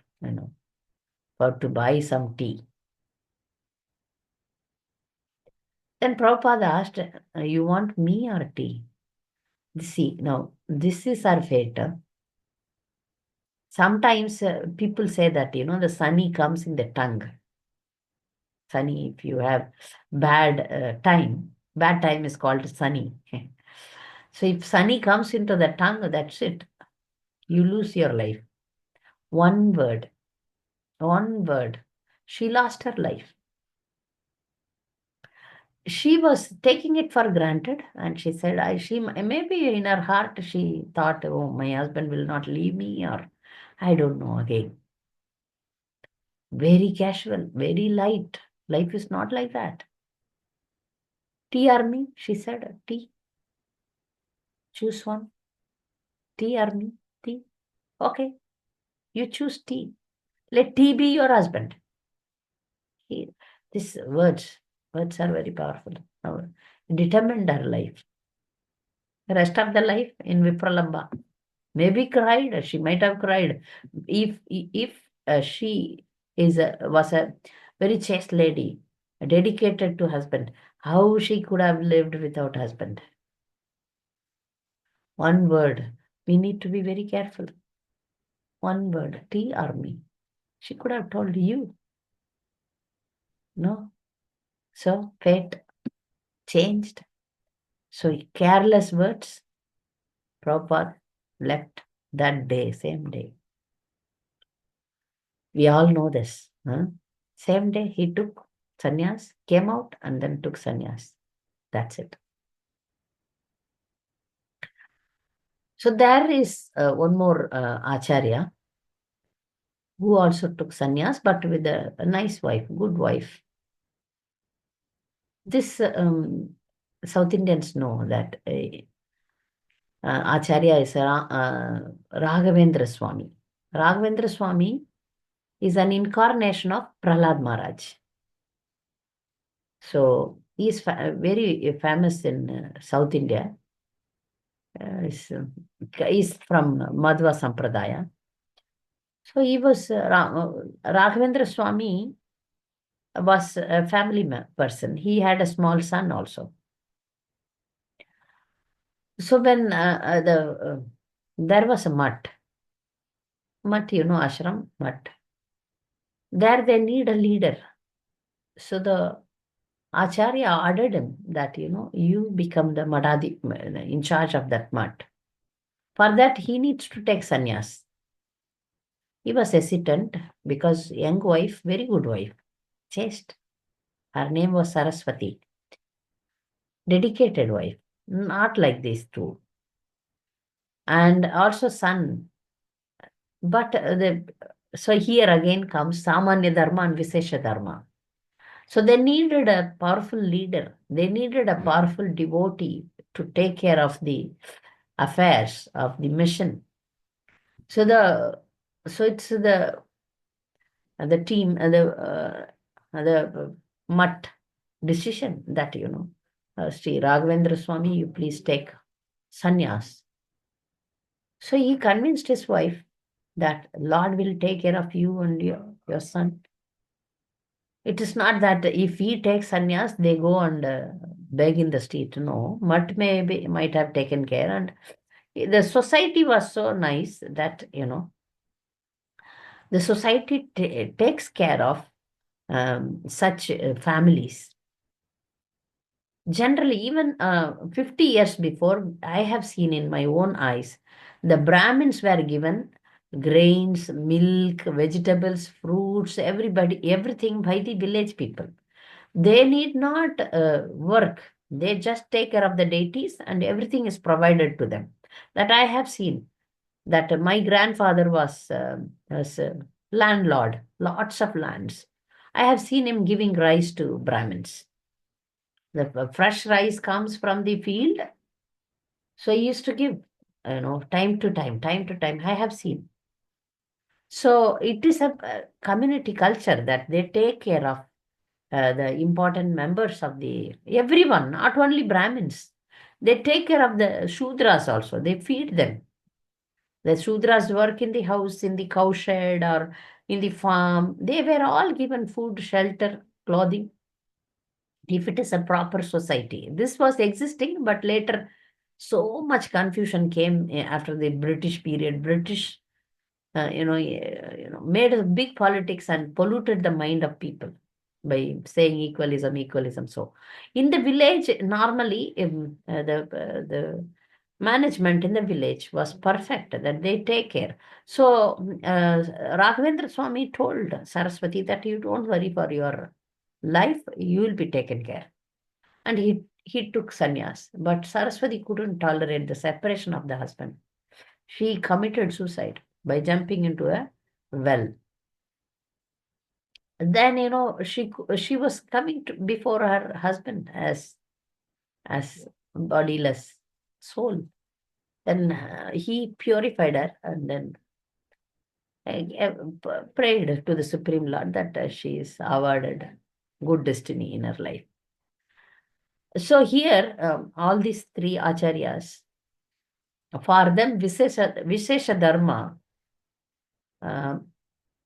to buy some tea. Then Prabhupada asked, "You want me or tea?" See, now, this is our fate. Sometimes people say that, the sunny comes in the tongue. Sunny, if you have bad time is called sunny. So if sunny comes into the tongue, that's it. You lose your life. One word. She lost her life. She was taking it for granted, and she said, she maybe in her heart she thought, oh, my husband will not leave me, or I don't know again. Very casual, very light. Life is not like that. Tea or me? She said, tea. Choose one. Tea or me? Tea. Okay. You choose tea. Let tea be your husband. These words are very powerful. Determined her life. The rest of the life in Vipralamba. Maybe cried. She might have cried. If she was a very chaste lady, dedicated to husband, how she could have lived without husband? One word. We need to be very careful. One word. Tea or me. She could have told you. No. So fate changed. So careless words. Prabhupada left that day, same day. We all know this. Huh? Same day he took sannyas, came out and then took sannyas. That's it. So there is one more Acharya who also took sannyas, but with a nice wife, good wife. This South Indians know that Acharya is Raghavendra Swami. Raghavendra Swami is an incarnation of Prahlad Maharaj. So he is very famous in South India. He's from Madhva Sampradaya. So he was Raghavendra Swami was a family person. He had a small son also. So when there was a mutt, ashram, mutt. There they need a leader. So the Acharya ordered him that, you become the Madhadi, in charge of that mutt. For that, he needs to take sannyas. He was hesitant because young wife, very good wife, chaste. Her name was Saraswati. Dedicated wife, not like these two. And also son. But so here again comes Samanya Dharma and Visesha Dharma. So they needed a powerful leader. They needed a powerful devotee to take care of the affairs of the mission. So it's the team the mutt decision that Sri Raghavendra Swami, you please take sannyas. So he convinced his wife that Lord will take care of you and your son. It is not that if he takes sannyas, they go and beg in the street. No, mutt might have taken care, and the society was so nice that the society takes care of such families. Generally, even 50 years before, I have seen in my own eyes, the Brahmins were given grains, milk, vegetables, fruits, everything by the village people. They need not work. They just take care of the deities and everything is provided to them. That I have seen. That my grandfather was a landlord, lots of lands. I have seen him giving rice to Brahmins. The fresh rice comes from the field, so he used to give, time to time, time to time. I have seen. So it is a community culture that they take care of the important members of the everyone, not only Brahmins. They take care of the Shudras also. They feed them. The Shudras work in the house, in the cowshed, or in the farm. They were all given food, shelter, clothing, if it is a proper society. This was existing, but later so much confusion came after the British period. British, made a big politics and polluted the mind of people by saying equalism, equalism. So, in the village, normally, the management in the village was perfect, that they take care. So, Raghavendra Swami told Saraswati that you don't worry for your life, you will be taken care. And he took sannyas. But Saraswati couldn't tolerate the separation of the husband. She committed suicide by jumping into a well. Then she was coming before her husband as bodiless soul. Then he purified her and then prayed to the Supreme Lord that she is awarded good destiny in her life. So here, all these three acharyas, for them, Vishesha Dharma uh,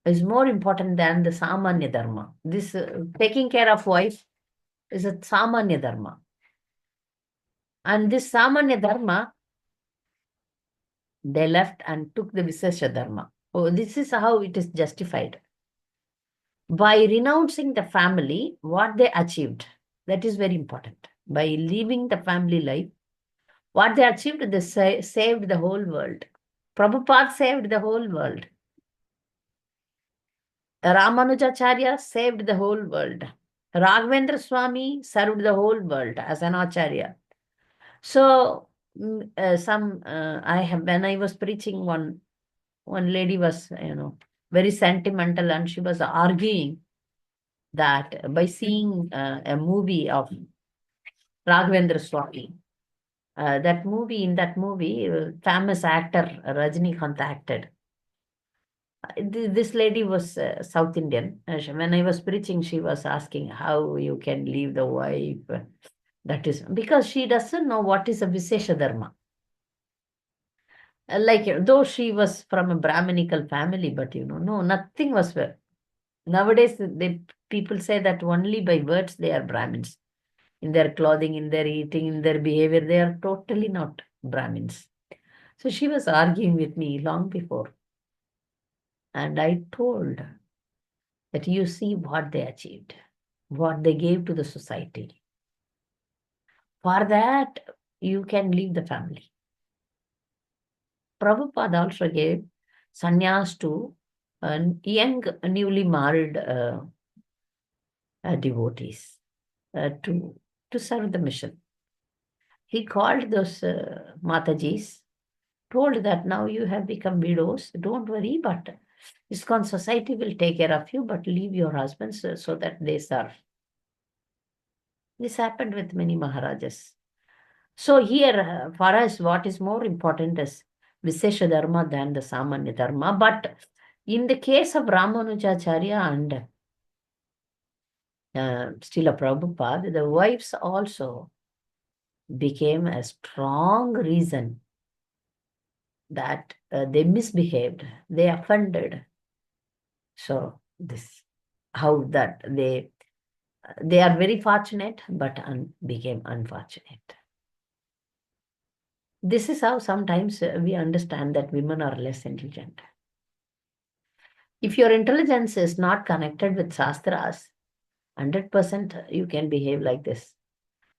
is more important than the Samanya Dharma. This taking care of wife is a Samanya Dharma. And this Samanya Dharma, they left and took the Vishesha Dharma. Oh, this is how it is justified. By renouncing the family, what they achieved, that is very important. By leaving the family life, what they achieved, they saved the whole world. Prabhupada saved the whole world. Ramanujacharya saved the whole world. Raghavendra Swami served the whole world as an acharya. So, I have, when I was preaching, one lady was, very sentimental, and she was arguing that by seeing a movie of Raghavendra Swami, in that movie, famous actor Rajinikanth acted. This lady was South Indian. When I was preaching, she was asking how you can leave the wife. That is because she doesn't know what is a Vishesha Dharma. Though she was from a Brahminical family, but no, nothing was. Nowadays, people say that only by words they are Brahmins. In their clothing, in their eating, in their behavior, they are totally not Brahmins. So she was arguing with me long before. And I told that you see what they achieved, what they gave to the society. For that, you can leave the family. Prabhupada also gave sannyas to young, newly married devotees to serve the mission. He called those Matajis, told that now you have become widows, don't worry, but ISKCON society will take care of you, but leave your husbands so that they serve. This happened with many Maharajas. So here, for us, what is more important is Visesha Dharma than the Samanya Dharma. But in the case of Ramanujacharya and Srila Prabhupada, the wives also became a strong reason that they misbehaved, they offended. So this, how that they are very fortunate, but became unfortunate. This is how sometimes we understand that women are less intelligent. If your intelligence is not connected with Shastras, 100% you can behave like this.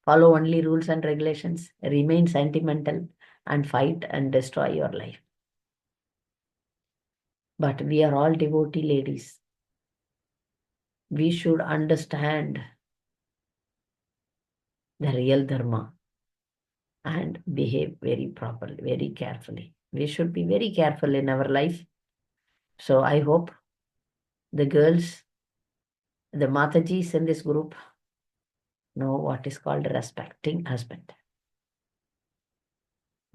Follow only rules and regulations, remain sentimental, and fight and destroy your life. But we are all devotee ladies. We should understand the real dharma and behave very properly, very carefully. We should be very careful in our life. So I hope the girls, the Matajis in this group, know what is called respecting husband.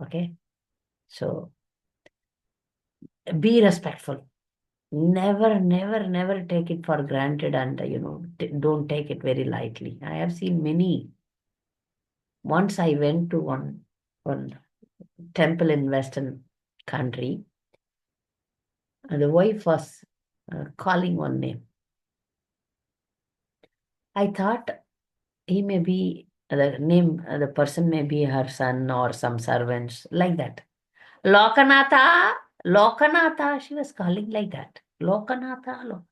Okay? So be respectful. Never, never, never take it for granted and, don't take it very lightly. I have seen many. Once I went to one temple in Western country, and the wife was calling one name. I thought he may be, the person may be her son or some servants, like that. Lokanatha, Lokanatha, she was calling like that. Lokanatha.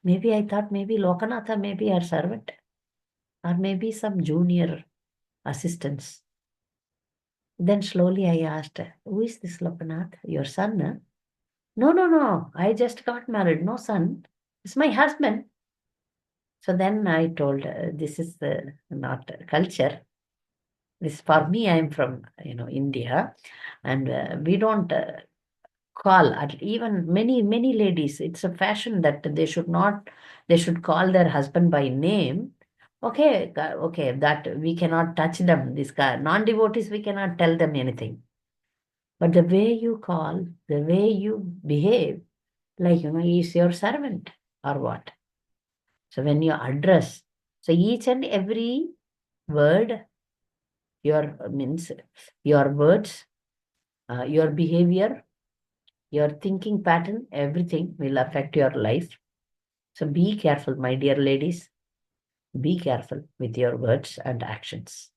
Maybe I thought maybe Lokanatha may be her servant or maybe some junior assistants. Then slowly I asked, who is this Lokanath? Your son? Huh? No. I just got married. No son. It's my husband. So then I told, this is not culture. This for me, I'm from India, and we don't call. Even many ladies. It's a fashion that they should not. They should call their husband by name. Okay, okay. That we cannot touch them. These non-devotees, we cannot tell them anything. But the way you call, the way you behave, like he's your servant or what. So when you address, so each and every word, your means your words, your behavior, your thinking pattern, everything will affect your life. So be careful, my dear ladies. Be careful with your words and actions.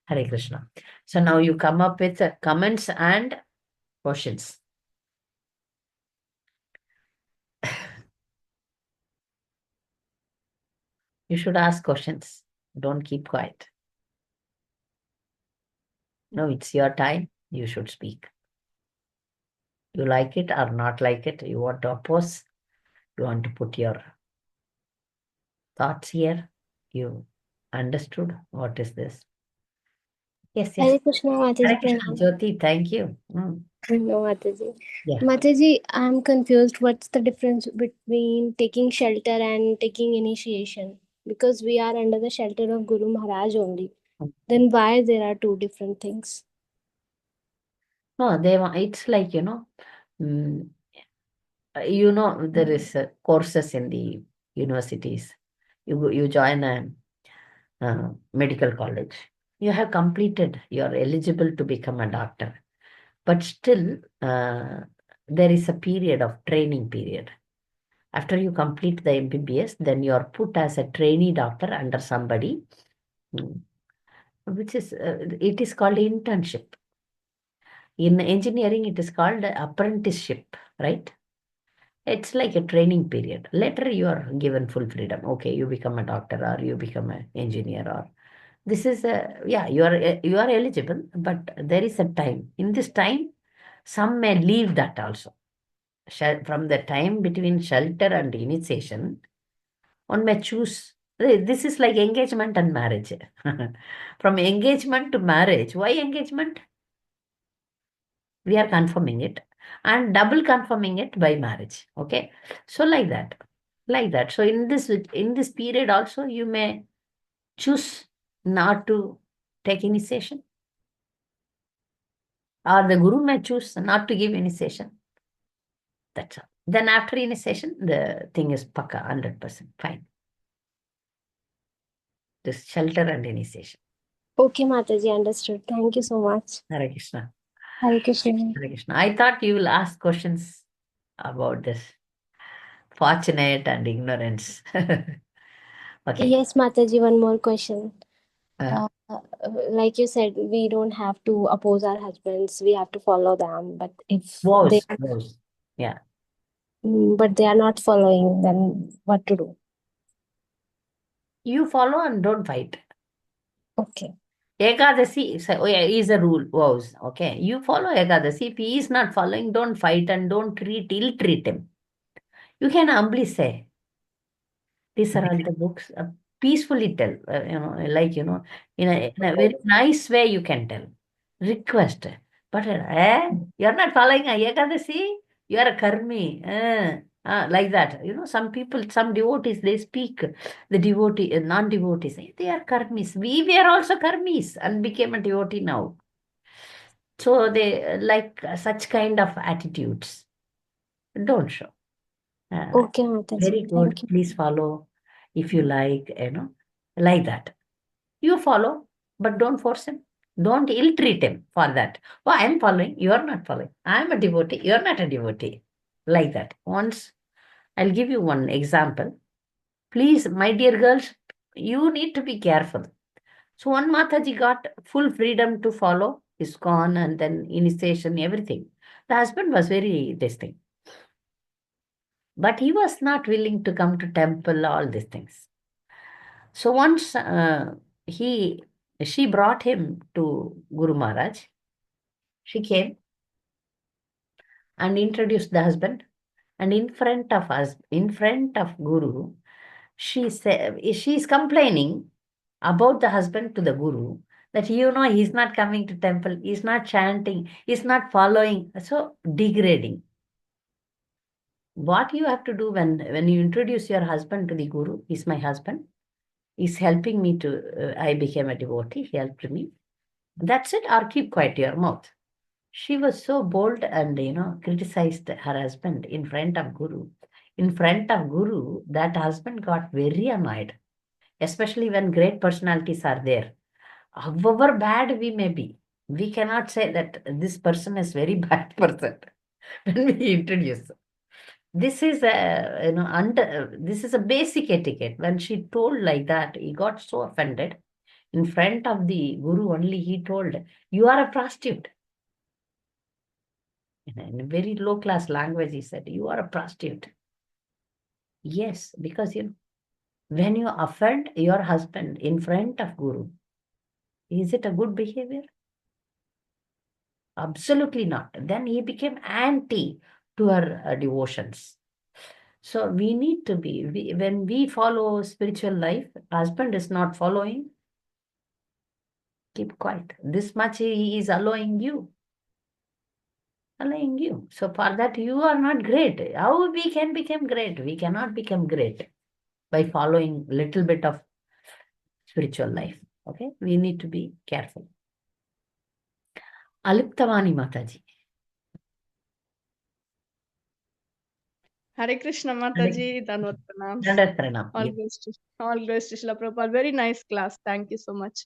Hare Krishna. So now you come up with comments and questions. You should ask questions. Don't keep quiet. No, it's your time. You should speak. You like it or not like it. You want to oppose. You want to put your thoughts here. You understood what is this? Yes. Hare Krishna, Hare Mataji, Krishna, Pranam. Jyoti, thank you. No, Mataji. Yeah. Mataji, I'm confused. What's the difference between taking shelter and taking initiation? Because we are under the shelter of Guru Maharaj only. Then why there are two different things? No, it's like, mm, there is courses in the universities. You join a medical college. You have completed, you're eligible to become a doctor. But still, there is a period of training period. After you complete the MBBS, then you are put as a trainee doctor under somebody, which is, it is called internship. In engineering, it is called apprenticeship, right? It's like a training period. Later, you are given full freedom. Okay, you become a doctor or you become an engineer or this is you are eligible, but there is a time. In this time, some may leave that also. From the time between shelter and initiation, one may choose. This is like engagement and marriage. From engagement to marriage. Why engagement? We are confirming it and double confirming it by marriage. Okay. So like that. So in this period also, you may choose not to take initiation. Or the guru may choose not to give initiation. That's all. Then after initiation, the thing is pakka, 100% fine. This shelter and initiation. Okay, Mataji, understood. Thank you so much. Hare Krishna. Hare Krishna. Hare Krishna. I thought you will ask questions about this fortunate and ignorance. Okay. Yes, Mataji, one more question. Uh, Like you said, we don't have to oppose our husbands, we have to follow them. But if they vows. Yeah. but they are not following, then what to do? You follow and don't fight. Okay. Ekadasi is a rule, vows. Okay. You follow Ekadasi. If he is not following, don't fight and don't ill treat him. You can humbly say, these are all the books. Peacefully tell, in a very nice way you can tell. Request. But you're not following Ekadasi, you are a karmi. Like that. Some people, some devotees, they speak, the devotee, non-devotees, they are karmis. We were also karmis and became a devotee now. So they like such kind of attitudes. Don't show. Okay, Mataji. Very good. Thank you. Please follow if you like that. You follow, but don't force him. Don't ill treat him for that. Oh, I'm following, you're not following. I'm a devotee, you're not a devotee. Like that. Once, I'll give you one example. Please, my dear girls, you need to be careful. So one Mataji got full freedom to follow ISKCON and then initiation, everything. The husband was very this thing. But he was not willing to come to temple, all these things. So once she brought him to Guru Maharaj. She came and introduced the husband, and in front of us, in front of Guru, she said she is complaining about the husband to the Guru that he's not coming to temple, he's not chanting, he's not following, so degrading. What you have to do when you introduce your husband to the Guru, he's my husband, he's helping me to, I became a devotee, he helped me. That's it, or keep quiet your mouth. She was so bold and, criticized her husband in front of Guru. In front of Guru, that husband got very annoyed, especially when great personalities are there. However bad we may be, we cannot say that this person is very bad person when we introduce. This is this is a basic etiquette. When she told like that, he got so offended. In front of the Guru only, he told, "You are a prostitute." In a very low class language, he said, "You are a prostitute." Yes, because when you offend your husband in front of Guru, is it a good behavior? Absolutely not. Then he became anti to her devotions. So we need to be, when we follow spiritual life, husband is not following, keep quiet. This much he is allowing you. Allowing you. So for that, you are not great. How we can become great? We cannot become great by following little bit of spiritual life. Okay, we need to be careful. Aliptavani Mataji. Hare Krishna Mataji, Dhanvat Pranams. Dandat Pranam. All grace to Srila Prabhupada. Very nice class. Thank you so much.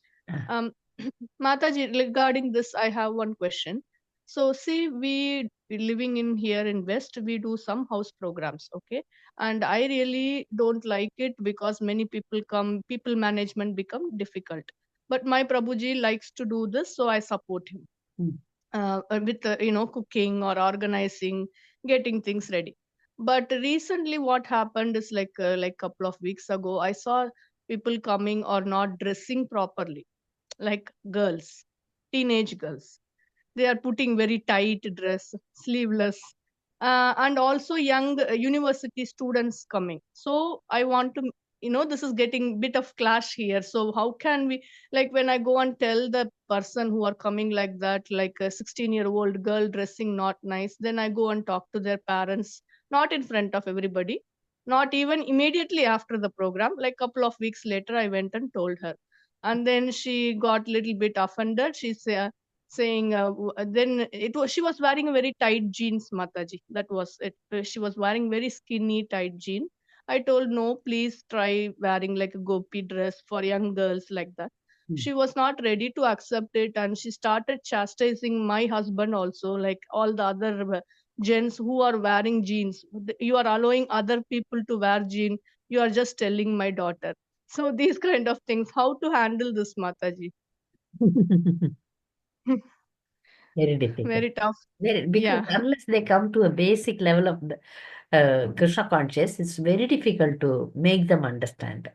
Mataji, regarding this, I have one question. So, see, we living in here in West, we do some house programs, okay? And I really don't like it because many people come, people management become difficult. But my Prabhuji likes to do this, so I support him with cooking or organizing, getting things ready. But recently, what happened is like couple of weeks ago, I saw people coming or not dressing properly, like girls, teenage girls. They are putting very tight dress, sleeveless, and also young university students coming. So I want to, this is getting bit of clash here. So how can we, like when I go and tell the person who are coming like that, like a 16-year-old girl dressing not nice, then I go and talk to their parents, not in front of everybody, not even immediately after the program, like couple of weeks later, I went and told her. And then she got little bit offended. She's saying, then it was, she was wearing a very tight jeans, Mataji. That was it. She was wearing very skinny tight jean. I told, no, please try wearing like a gopi dress for young girls like that. Mm. She was not ready to accept it, and she started chastising my husband also, like all the other gents who are wearing jeans. You are allowing other people to wear jean. You are just telling my daughter. So these kind of things, how to handle this, Mataji? Very difficult. Very tough. Because Yeah. unless they come to a basic level of the Krishna conscious, it's very difficult to make them understand.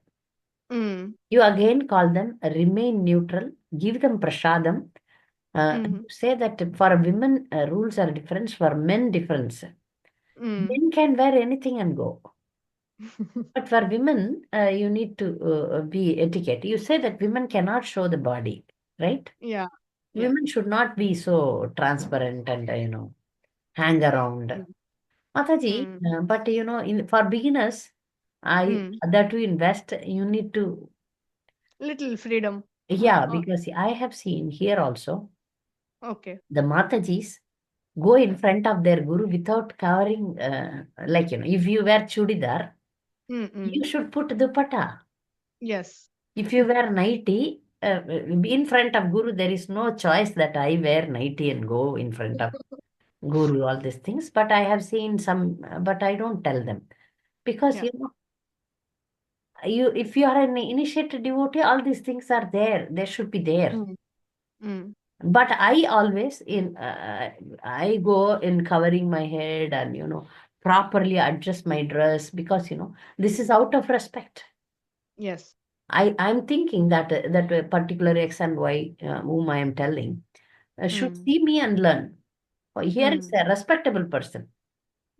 Mm. You again call them, remain neutral, give them prasadam. Mm. Say that for women, rules are different, for men, difference. Mm. Men can wear anything and go. But for women, you need to be etiquette. You say that women cannot show the body, right? Yeah. Yeah. Women should not be so transparent and, hang around. Mm. Mataji, Mm. but for beginners, Mm. that to invest, you need to, Little freedom. yeah, Oh, because I have seen here also okay. the Matajis go in front of their guru without covering, like, if you wear chudidar, Mm. Mm. you should put dupatta. Yes. If you wear nighty, in front of guru, there is no choice that I wear nighty and go in front of guru, all these things. But I have seen some, but I don't tell them because, Yeah. if you are an initiated devotee, all these things are there. They should be there. Mm. Mm. But I always I go in covering my head and properly adjust my dress because this is out of respect. Yes. I'm thinking that that a particular X and Y whom I am telling should Mm. see me and learn. Here is Mm. a respectable person.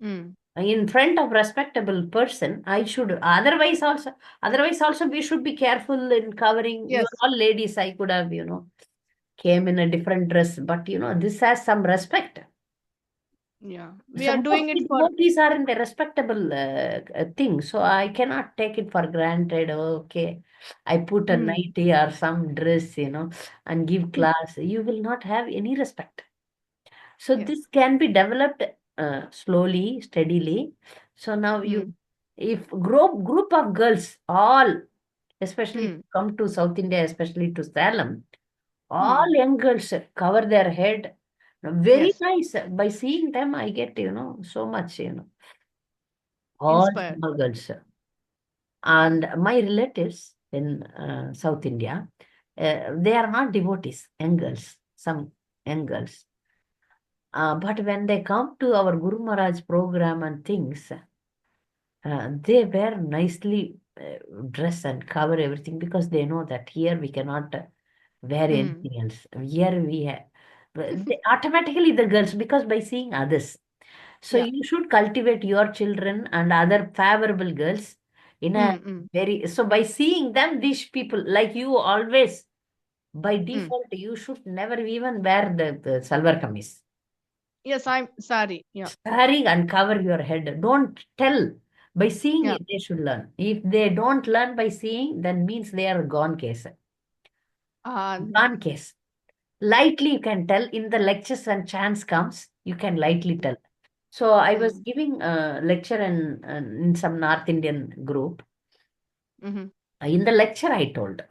Mm. In front of respectable person, I should otherwise also we should be careful in covering. You Yes. are all ladies. I could have came in a different dress, but this has some respect. Yeah. We So are doing it mostly for. devotees are in the respectable thing. So I cannot take it for granted. Okay, I put a Mm. nightie or some dress, and give class. You will not have any respect. So Yes. this can be developed slowly, steadily. So now Mm. if group of girls, all, especially if Mm. you come to South India, especially to Salem, all Mm. young girls cover their head. Very Yes. nice. By seeing them, I get, so much, all Inspired. small girls. And my relatives in South India, they are not devotees, young girls, some young girls. But when they come to our Guru Maharaj program and things, they wear nicely dress and cover everything because they know that here we cannot wear Mm. anything else. Here we have, they, automatically the girls, because by seeing others. So Yeah. you should cultivate your children and other favorable girls in a Mm. Mm. so by seeing them, these people, like you always, by Mm. default, you should never even wear the salwar kameez. Yes, I'm sorry. Yeah. Saree and cover your head. Don't tell. By seeing Yeah. it, they should learn. If they don't learn by seeing, then means they are gone case. Uh, Gone case. Lightly you can tell in the lectures when chance comes, you can lightly tell. So I was mm. giving a lecture in some North Indian group. Mm-hmm. In the lecture, I told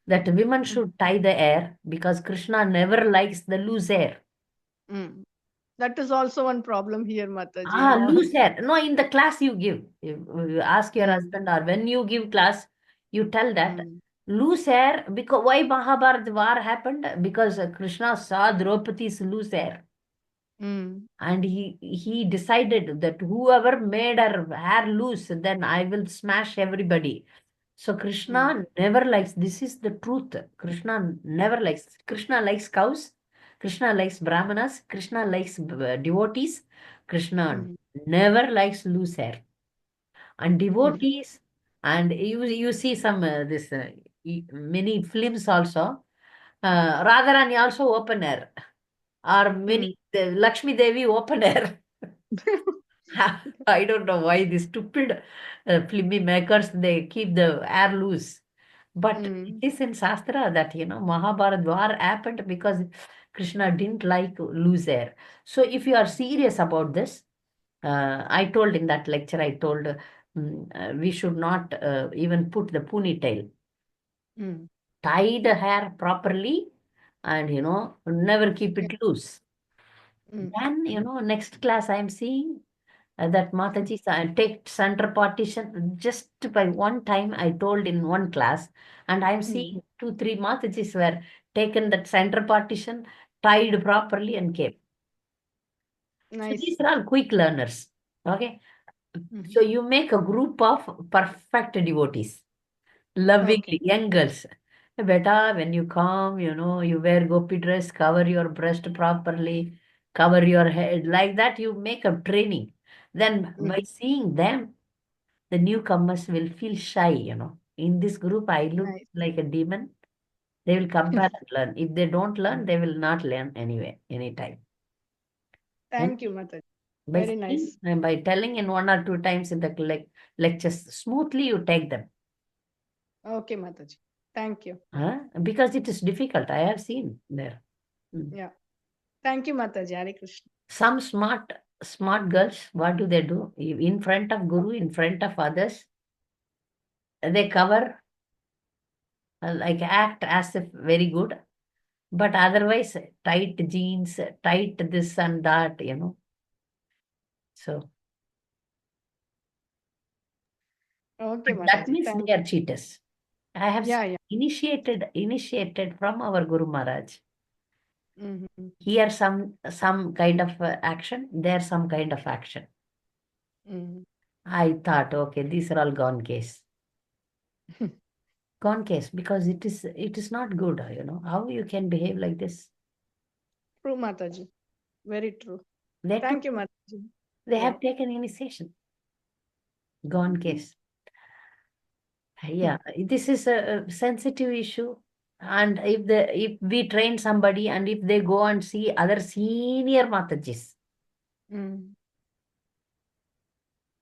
that women Mm. should tie the hair because Krishna never likes the loose hair. Mm. That is also one problem here, Mataji. Ah, loose hair. No, in the class you give. You ask your Mm. husband, or when you give class, you tell that Mm. loose hair, because why Mahabharata war happened? Because Krishna saw Draupadi's loose hair. Mm. And he decided that whoever made her hair loose, then I will smash everybody. So Mm. Krishna never likes, this is the truth. Krishna never likes. Krishna likes cows. Krishna likes brahmanas. Krishna likes devotees. Krishna Mm. never likes loose hair. And Mm. devotees, and you see some this many films also. Radharani also open hair, or Mm. many the Lakshmi Devi open hair. I don't know why the stupid filmy makers, they keep the air loose. But Mm. it is in Shastra that, Mahabharata war happened because Krishna didn't like loser. So if you are serious about this, I told in that lecture, I told we should not even put the ponytail. Mm. Tie the hair properly and, never keep Yeah. it loose. Mm. Then, next class I'm seeing that Mataji take center partition just by one time I told in one class, and I'm Mm. seeing 2, 3 Matajis were taken that center partition, tied properly and came. So these Nice. are all quick learners. Okay. Mhm. So you make a group of perfect devotees, Okay. lovingly, young girls. Beta, when you come, you wear gopi dress, cover your breast properly, cover your head. Like that, you make a training. Then by Mm. seeing them, the newcomers will feel shy. In this group, I look Nice. like a demon. They will compare and learn. If they don't learn, they will not learn anyway, anytime. And Thank you, Mataji. by Very seeing nice. and by telling in 1 or 2 times in the lectures, smoothly you take them. Okay, Mataji. Thank you. Huh? Because it is difficult. I have seen there. Yeah. Thank you, Mataji. Hare Krishna. Some smart girls, what do? In front of Guru, in front of others, they cover, like act as if very good, but otherwise tight jeans, tight this and that. So Okay, but that Mataji. means Thank they you. are cheaters. I have Yeah, yeah. initiated from our Guru Maharaj. Mm-hmm. Here some kind of action, there some kind of action. Mm-hmm. I thought, okay, these are all gone case. Gone case, because it is not good. How you can behave like this. True, Mataji. Very true. They took, Thank you, Mataji. they Yeah. have taken initiation. Gone case. Yeah, this is a sensitive issue. And if we train somebody and if they go and see other senior Matajis, Mm.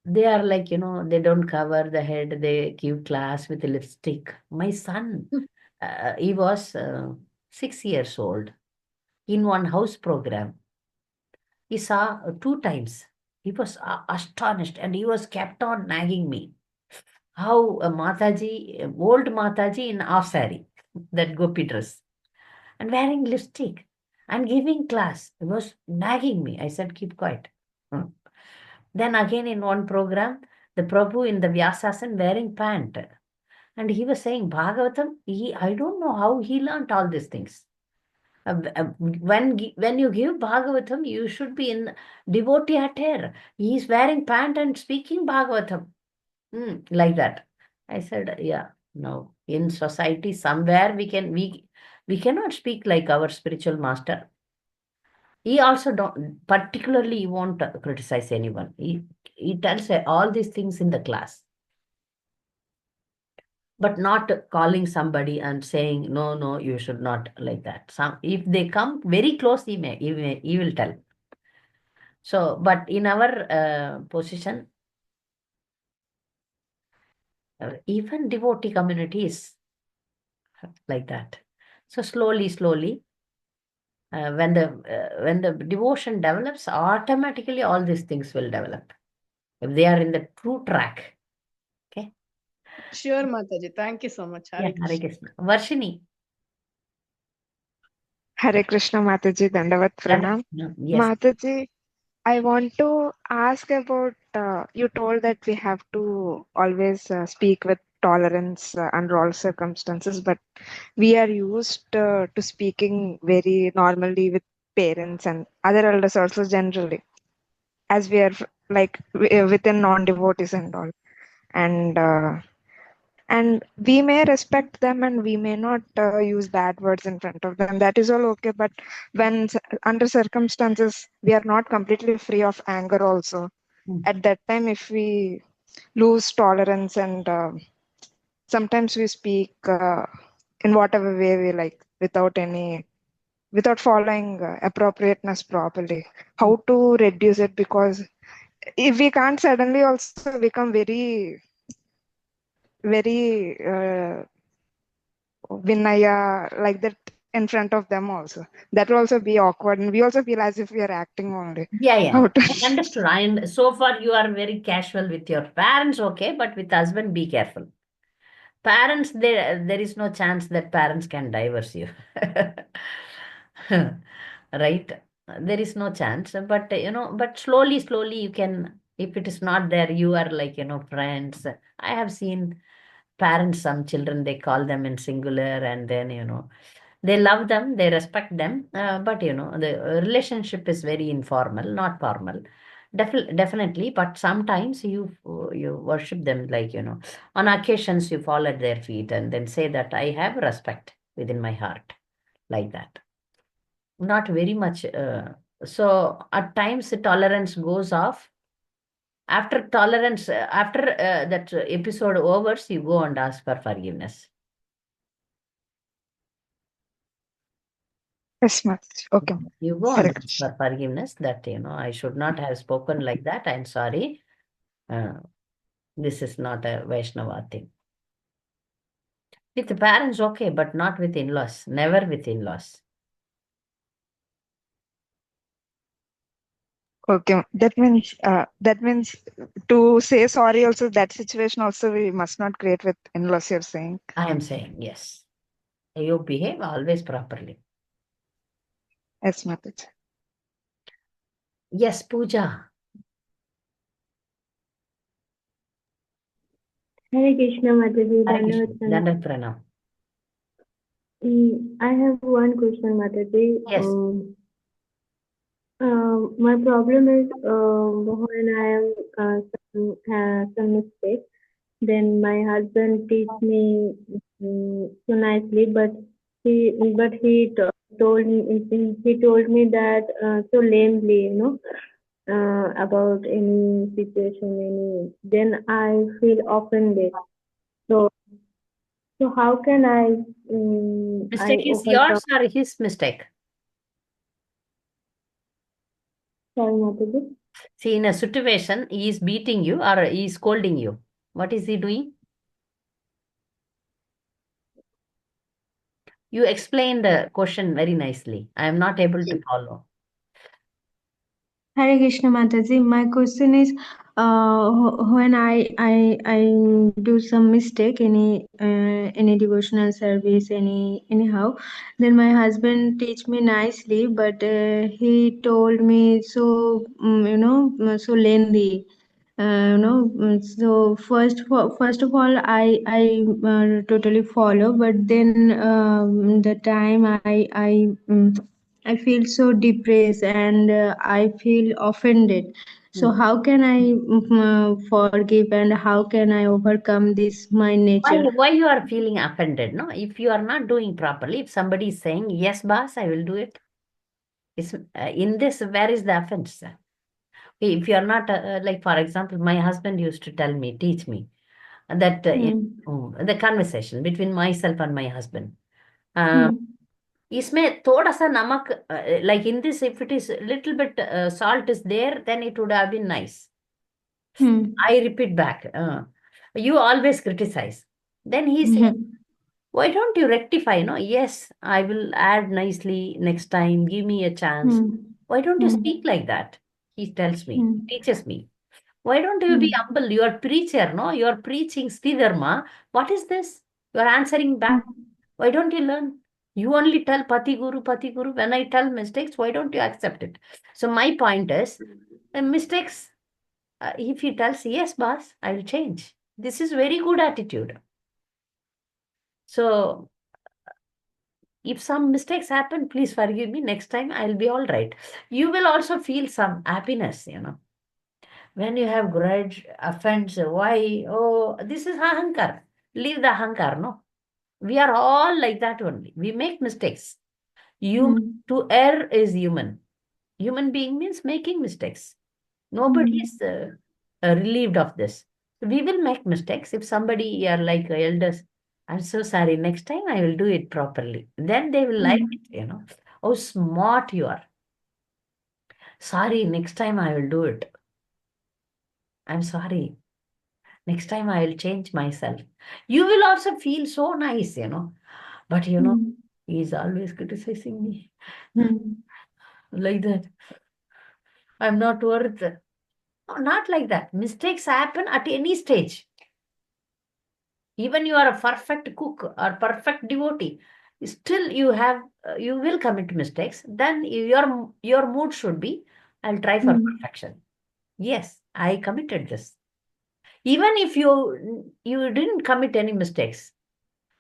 they are like, they don't cover the head, they give class with lipstick. My son, he was 6 years old in one house program. He saw 2 times. He was astonished and he was kept on nagging me. How a Mataji, old Mataji in half sari, that gopi dress, and wearing lipstick and giving class. He was nagging me. I said, keep quiet. Hmm. Then again in one program, the Prabhu in the Vyasasan wearing pant. And he was saying, Bhagavatam, I don't know how he learnt all these things. When you give Bhagavatam, you should be in devotee attire. He is wearing pant and speaking Bhagavatam. Like that. I said, yeah, no. In society, somewhere we cannot speak like our spiritual master. He also don't particularly he won't criticize anyone. He tells all these things in the class, but not calling somebody and saying, no, no, you should not, like that. Some if they come very close, he will tell. So, but in our position, even devotee community is like that. So slowly, when the devotion develops, automatically all these things will develop if they are in the true track. Okay. Sure, Mataji. Thank you so much. Yeah, Hare Hare Krishna. Krishna. Varshini. Hare Krishna Mataji, Dandavat Pranam. Yes. Mataji, I want to ask about you told that we have to always speak with tolerance under all circumstances, but we are used to speaking very normally with parents and other elders also generally, as we are like within non-devotees and all. And we may respect them and we may not use bad words in front of them. That is all okay. But when under circumstances we are not completely free of anger also, Mm. at that time if we lose tolerance and sometimes we speak in whatever way we like without following appropriateness properly, how to reduce it? Because if we can't suddenly also become very Vinaya, like that in front of them also. That will also be awkward, and we also feel as if we are acting only. Yeah. How to I understood. And so far you are very casual with your parents, okay, but with husband, be careful. Parents, there is no chance that parents can divorce you. Right? There is no chance. But but slowly you can, if it is not there, you are like, friends. I have seen parents, some children, they call them in singular, and then, they love them, they respect them, but the relationship is very informal, not formal. Definitely, but sometimes you worship them, like, on occasions you fall at their feet and then say that I have respect within my heart, like that. Not very much. So at times the tolerance goes off. After tolerance, after that episode overs, you go and ask for forgiveness. yes, Mataji. Okay, You go Hare and ask Krishna. for forgiveness that, I should not have spoken like that. I'm sorry. Uh, this is not a Vaishnava thing. With the parents, okay, but not with in-laws. Never with in-laws. Okay, that means to say sorry also, that situation also we must not create with in-laws, you're saying. I am saying, yes. You behave always properly. Yes, Mataji. Yes, Pooja. Hare Krishna, Mataji. Hare Krishna. Dandavat Pranam. Dandavat Pranam. I have one question, Mataji. Yes. My problem is when I am some mistake, then my husband teach me so nicely, but he told me that so lamely, about any situation, then I feel offended. So how can I Mistake is overcome? yours or his mistake? Sorry, Mataji. See, in a situation, he is beating you or he is scolding you. What is he doing? You explained the question very nicely. I am not able to follow. Hare Krishna Mataji. My question is, when I do some mistake, any devotional service, anyhow, then my husband teach me nicely, but he told me so so lengthy. So first of all, I totally follow, but then the time I feel so depressed and I feel offended. So Hmm. how can I forgive and how can I overcome this my Why, nature? why you are feeling offended? No, if you are not doing properly, if somebody is saying, yes, boss, I will do it. It's, in this, where is the offense? If you are not, like, for example, my husband used to tell me, teach me that Hmm. the conversation between myself and my husband. Hmm. इसमें थोड़ा सा नमक, like in this, if it is little bit salt is there, then it would have been nice. Hmm. I repeat back. You always criticize. Then he said, Hmm. why don't you rectify? No, yes, I will add nicely next time. Give me a chance. Hmm. Why don't you Hmm. speak like that? He tells me, Hmm. teaches me. Why don't you Hmm. be humble? You are preacher, no? You are preaching Sridharma. What is this? You are answering back. Why don't you learn? You only tell Pati Guru, Pati Guru. When I tell mistakes, why don't you accept it? So my point is, mistakes, if he tells, yes, boss, I will change. This is very good attitude. So if some mistakes happen, please forgive me. Next time I'll be all right. You will also feel some happiness, When you have grudge, offense, why? Oh, this is ahankar. Leave the ahankar, no? We are all like that only. We make mistakes. You Hmm. to err is human. Human being means making mistakes. Nobody Hmm. is relieved of this. We will make mistakes. If somebody are like elders, I'm so sorry. Next time I will do it properly. Then they will like Hmm. it. Oh, smart you are. Sorry, next time I will do it. I'm sorry. Next time I will change myself. You will also feel so nice. But he's always criticizing me like that. I'm not worth it. No, not like that. Mistakes happen at any stage. Even you are a perfect cook or perfect devotee, still you will commit mistakes. Then your mood should be, I'll try for perfection. Yes, I committed this. Even if you didn't commit any mistakes,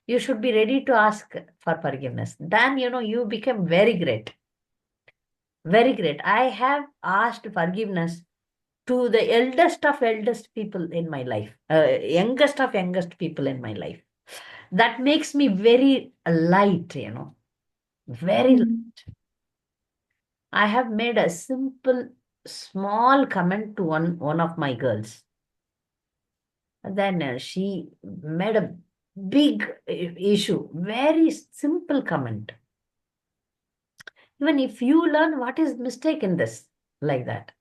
you should be ready to ask for forgiveness. Then you become very great. Very great. I have asked forgiveness to the eldest of eldest people in my life, youngest of youngest people in my life. That makes me very light, very light. I have made a simple, small comment to one of my girls. And then she made a big issue, very simple comment. Even if you learn what is mistake in this, like that.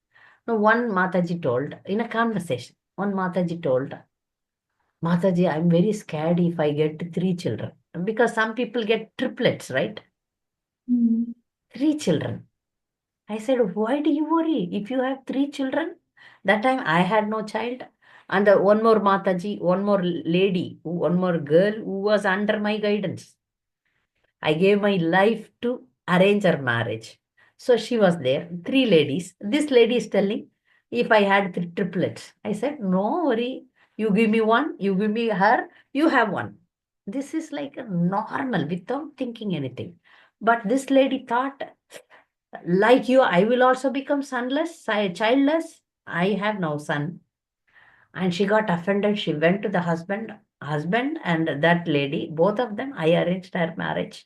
Now, one Mataji told in a conversation, Mataji, I'm very scared if I get 3 children. Because some people get triplets, right? 3 children. I said, why do you worry? If you have 3 children, that time I had no child. And one more Mataji, one more lady, one more girl who was under my guidance. I gave my life to arrange her marriage. So she was there, 3 ladies. This lady is telling, if I had 3 triplets. I said, no worry. You give me one, you give me her, you have one. This is like a normal without thinking anything. But this lady thought, like you, I will also become sonless, childless. I have no son. And she got offended. She went to the husband and that lady, both of them, I arranged her marriage.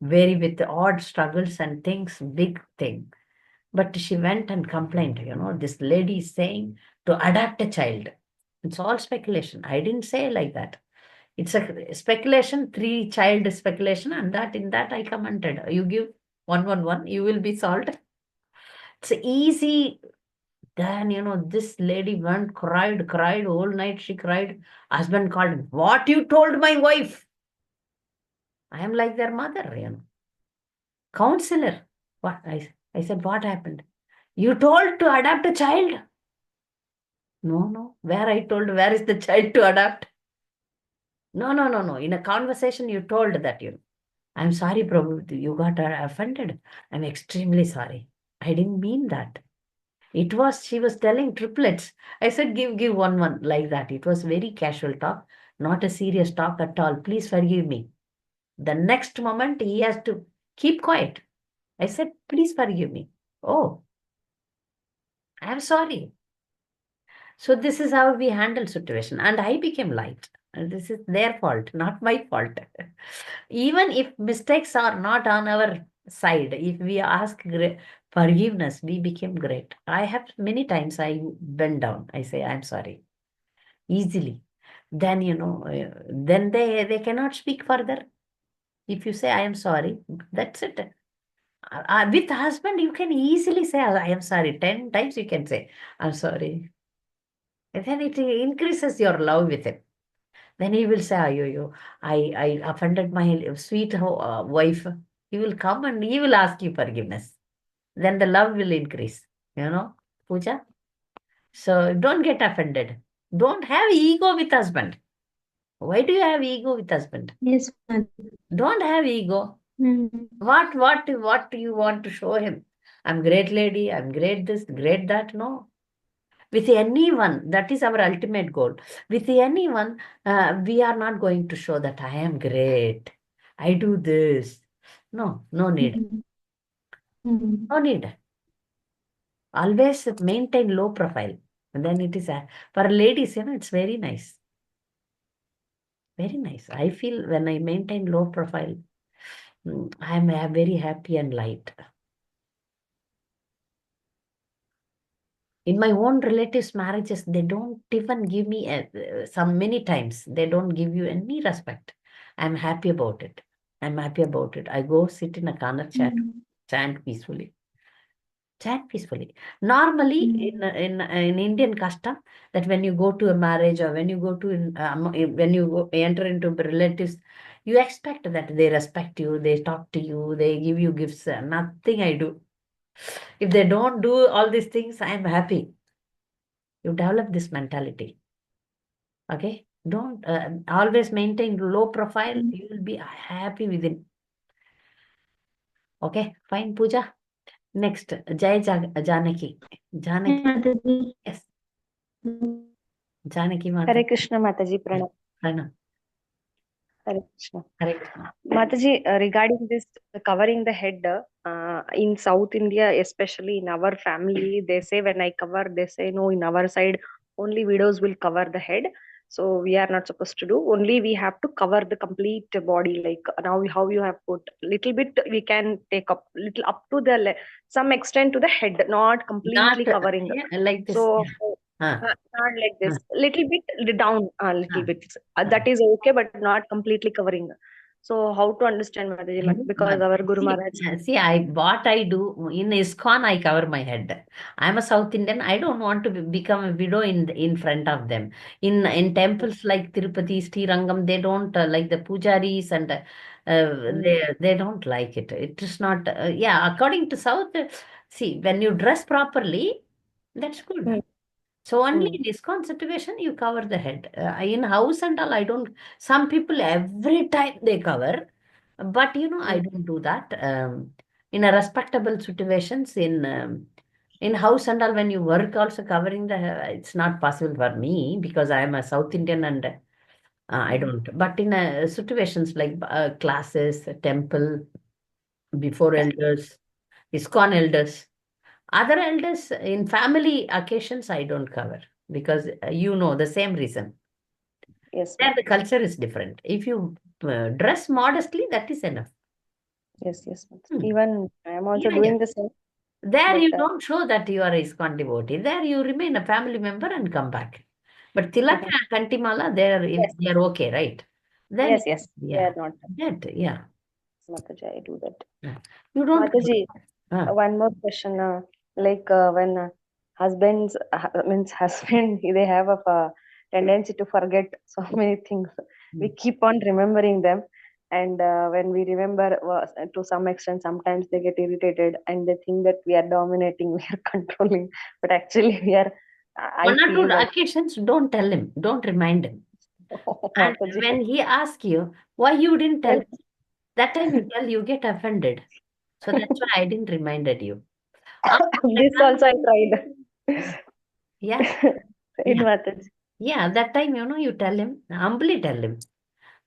Very with odd struggles and things, big thing. But she went and complained, this lady is saying to adopt a child. It's all speculation. I didn't say like that. It's a speculation, 3 child speculation, and that in that I commented. You give 111, you will be solved. It's easy. Then, this lady went, cried all night. She cried. Husband called, what you told my wife? I am like their mother, Counselor. What? I said, what happened? You told to adopt a child? No. Where I told, where is the child to adopt? No. In a conversation, you told that, I'm sorry, Prabhu, you got offended. I'm extremely sorry. I didn't mean that. She was telling triplets. I said, give one, like that. It was very casual talk, not a serious talk at all. Please forgive me. The next moment, he has to keep quiet. I said, please forgive me. Oh, I'm sorry. So this is how we handle situation. And I became light. And this is their fault, not my fault. Even if mistakes are not on our side, if we ask forgiveness, we became great. I have many times I bend down. I say, I'm sorry. Easily. Then, then they cannot speak further. If you say, I am sorry, that's it. With husband, you can easily say, I am sorry. 10 times you can say, I'm sorry. And then it increases your love with him. Then he will say, I offended my sweet wife. He will come and he will ask you forgiveness. Then the love will increase, Pooja. So don't get offended. Don't have ego with husband. Why do you have ego with husband? Yes, ma'am. Don't have ego. What do you want to show him? I'm great lady, I'm great this, great that. No. With anyone, that is our ultimate goal. With anyone, we are not going to show that I am great. I do this. No need. No need. Always maintain low profile. And then it is, for ladies, it's very nice. Very nice. I feel when I maintain low profile, I'm very happy and light. In my own relatives' marriages, they don't even give me many times. They don't give you any respect. I'm happy about it. I go sit in a corner, chant peacefully. Chant peacefully. Normally, in Indian custom, that when you go to a marriage or when you go to when you enter into relatives, You expect that they respect you, they talk to you, they give you gifts. Nothing I do. If they don't do all these things, I'm happy. You develop this mentality. Okay? Don't always maintain low profile. You will be happy within. Okay? Fine, Pooja. Next, Janaki. Janaki. Mataji. Yes. Janaki Mata. Hare Krishna Mataji, Pranam. Pranam. Hare Krishna. Hare Krishna. Mataji, regarding this covering the head, in South India, especially in our family, they say when I cover, they say no, in our side, only widows will cover the head. So we are not supposed to do. Only we have to cover the complete body. Like now, how you have put little bit, we can take up little up to the some extent to the head, not completely Not covering. yeah, like this. So Yeah. not like this, little bit down, a little bit. Ah. That is okay, but not completely covering. So how to understand Mataji? Like, because our Guru Maharaj. See, what I do in ISKCON, I cover my head. I'm a South Indian. I don't want to become a widow in front of them. In temples like Tirupati, Srirangam, they don't like the pujaris and they don't like it. It is not. Yeah, according to South, see, when you dress properly, that's good. So only in ISKCON situation you cover the head. In house and all, I don't. Some people every time they cover, but I don't do that. In a respectable situations, in house and all, when you work also covering it's not possible for me because I am a South Indian and I don't. But in situations like classes, temple, before elders, ISKCON elders. Other elders in family occasions, I don't cover because the same reason. Yes, There the culture is different. If you dress modestly, that is enough. yes. Even I am also Yeah, doing the same. There But you don't show that you are a ISKCON devotee. There you remain a family member and come back. But Tilak and Kantimala, they are okay, right? Then yes, they yeah, are not. yeah. Mataji, I do that. Yeah. You don't. Mataji, Ah. one more question. When husbands means husband, they have a tendency to forget so many things. We keep on remembering them, and when we remember to some extent, sometimes they get irritated and they think that we are dominating, we are controlling, but actually we are. I One or feel two that. occasions, don't tell him, don't remind him. And Mataji. when he asks you why you didn't tell, that time you tell, you get offended. So that's why I didn't reminded you. This also I tried. Yeah. In Yeah. Mataji. Yeah, that time, you tell him, humbly tell him,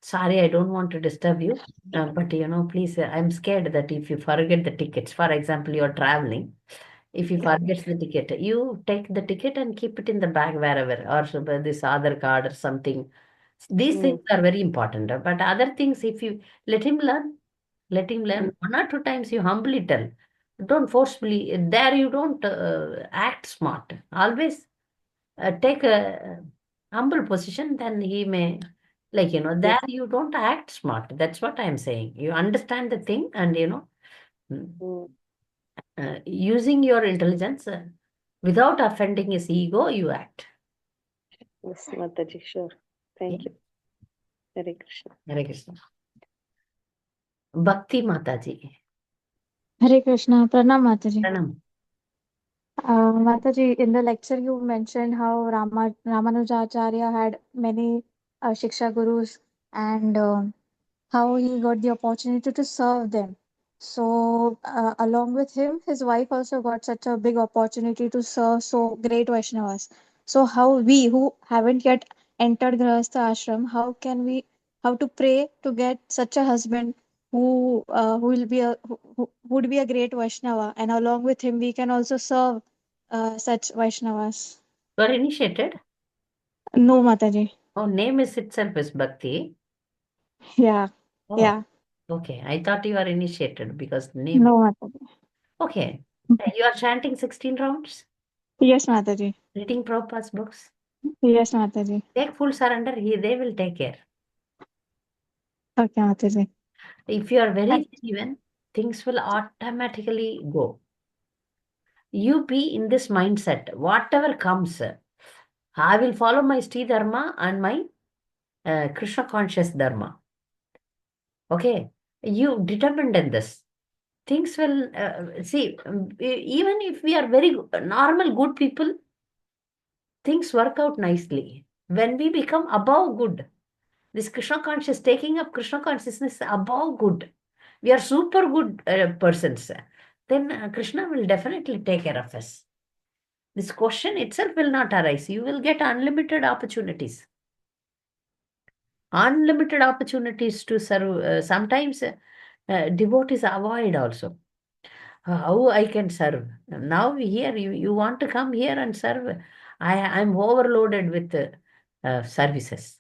sorry, I don't want to disturb you. But, please, I'm scared that if you forget the tickets, for example, you're traveling, if you forget the ticket, you take the ticket and keep it in the bag wherever, or this Aadhaar card or something. These things are very important. But other things, if you let him learn, one or two times you humbly tell. Don't forcefully, there you don't act smart. Always take a humble position, then he may, there you don't act smart. That's what I'm saying. You understand the thing and, using your intelligence without offending his ego, you act. Yes, Mataji, sure. Thank you. Hare Krishna. Hare Krishna. Bhakti Mataji. Hare Krishna, Pranam Mataji. Pranam. Mataji, in the lecture you mentioned how Ramanujacharya had many Shiksha Gurus and how he got the opportunity to serve them. So, along with him, his wife also got such a big opportunity to serve so great Vaishnavas. So, how we who haven't yet entered Grihastha ashram, how to pray to get such a husband who would be a great Vaishnava, and along with him, we can also serve such Vaishnavas. You are initiated? No, Mataji. Oh, name is itself is Bhakti. Yeah. Oh, Yeah. okay. I thought you are initiated because the name. No, Mataji. Okay. You are chanting 16 rounds? Yes, Mataji. Reading Prabhupada's books? Yes, Mataji. Take full surrender. They will take care. Okay, Mataji. If you are very genuine, things will automatically go. You be in this mindset. Whatever comes, I will follow my Sri Dharma and my Krishna conscious Dharma. Okay, you determined in this. Things will, see, even if we are very normal, good people, things work out nicely. When we become above good, this Krishna conscious, taking up Krishna consciousness above good, we are super good persons, then Krishna will definitely take care of us. This question itself will not arise. You will get unlimited opportunities. Unlimited opportunities to serve. Sometimes devotees avoid also. How I can serve? Now here, you want to come here and serve. I'm overloaded with services.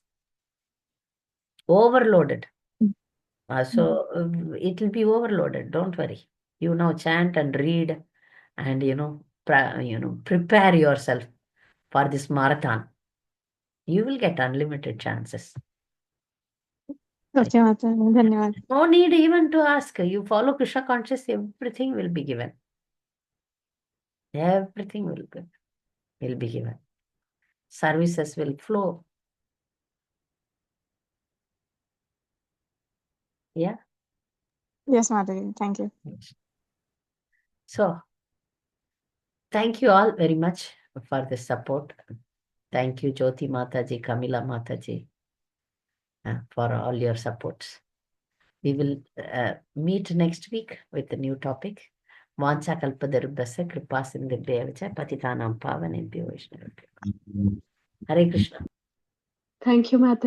Overloaded. So it will be overloaded. Don't worry. You now chant and read, and prepare yourself for this marathon. You will get unlimited chances. Okay, Mataji. Dhanyawad. No need even to ask. You follow Krishna conscious, everything will be given. Everything will be given. Services will flow. Yeah. Yes, Mataji. Thank you. So, thank you all very much for the support. Thank you, Jyoti Mataji, Kamila Mataji, for all your supports. We will meet next week with a new topic. Vancha kalpadarubhasya kripa sindhubhyev cha patitanam pavanebhyo vaishnavebhyo. Hare Krishna. Thank you, Mataji.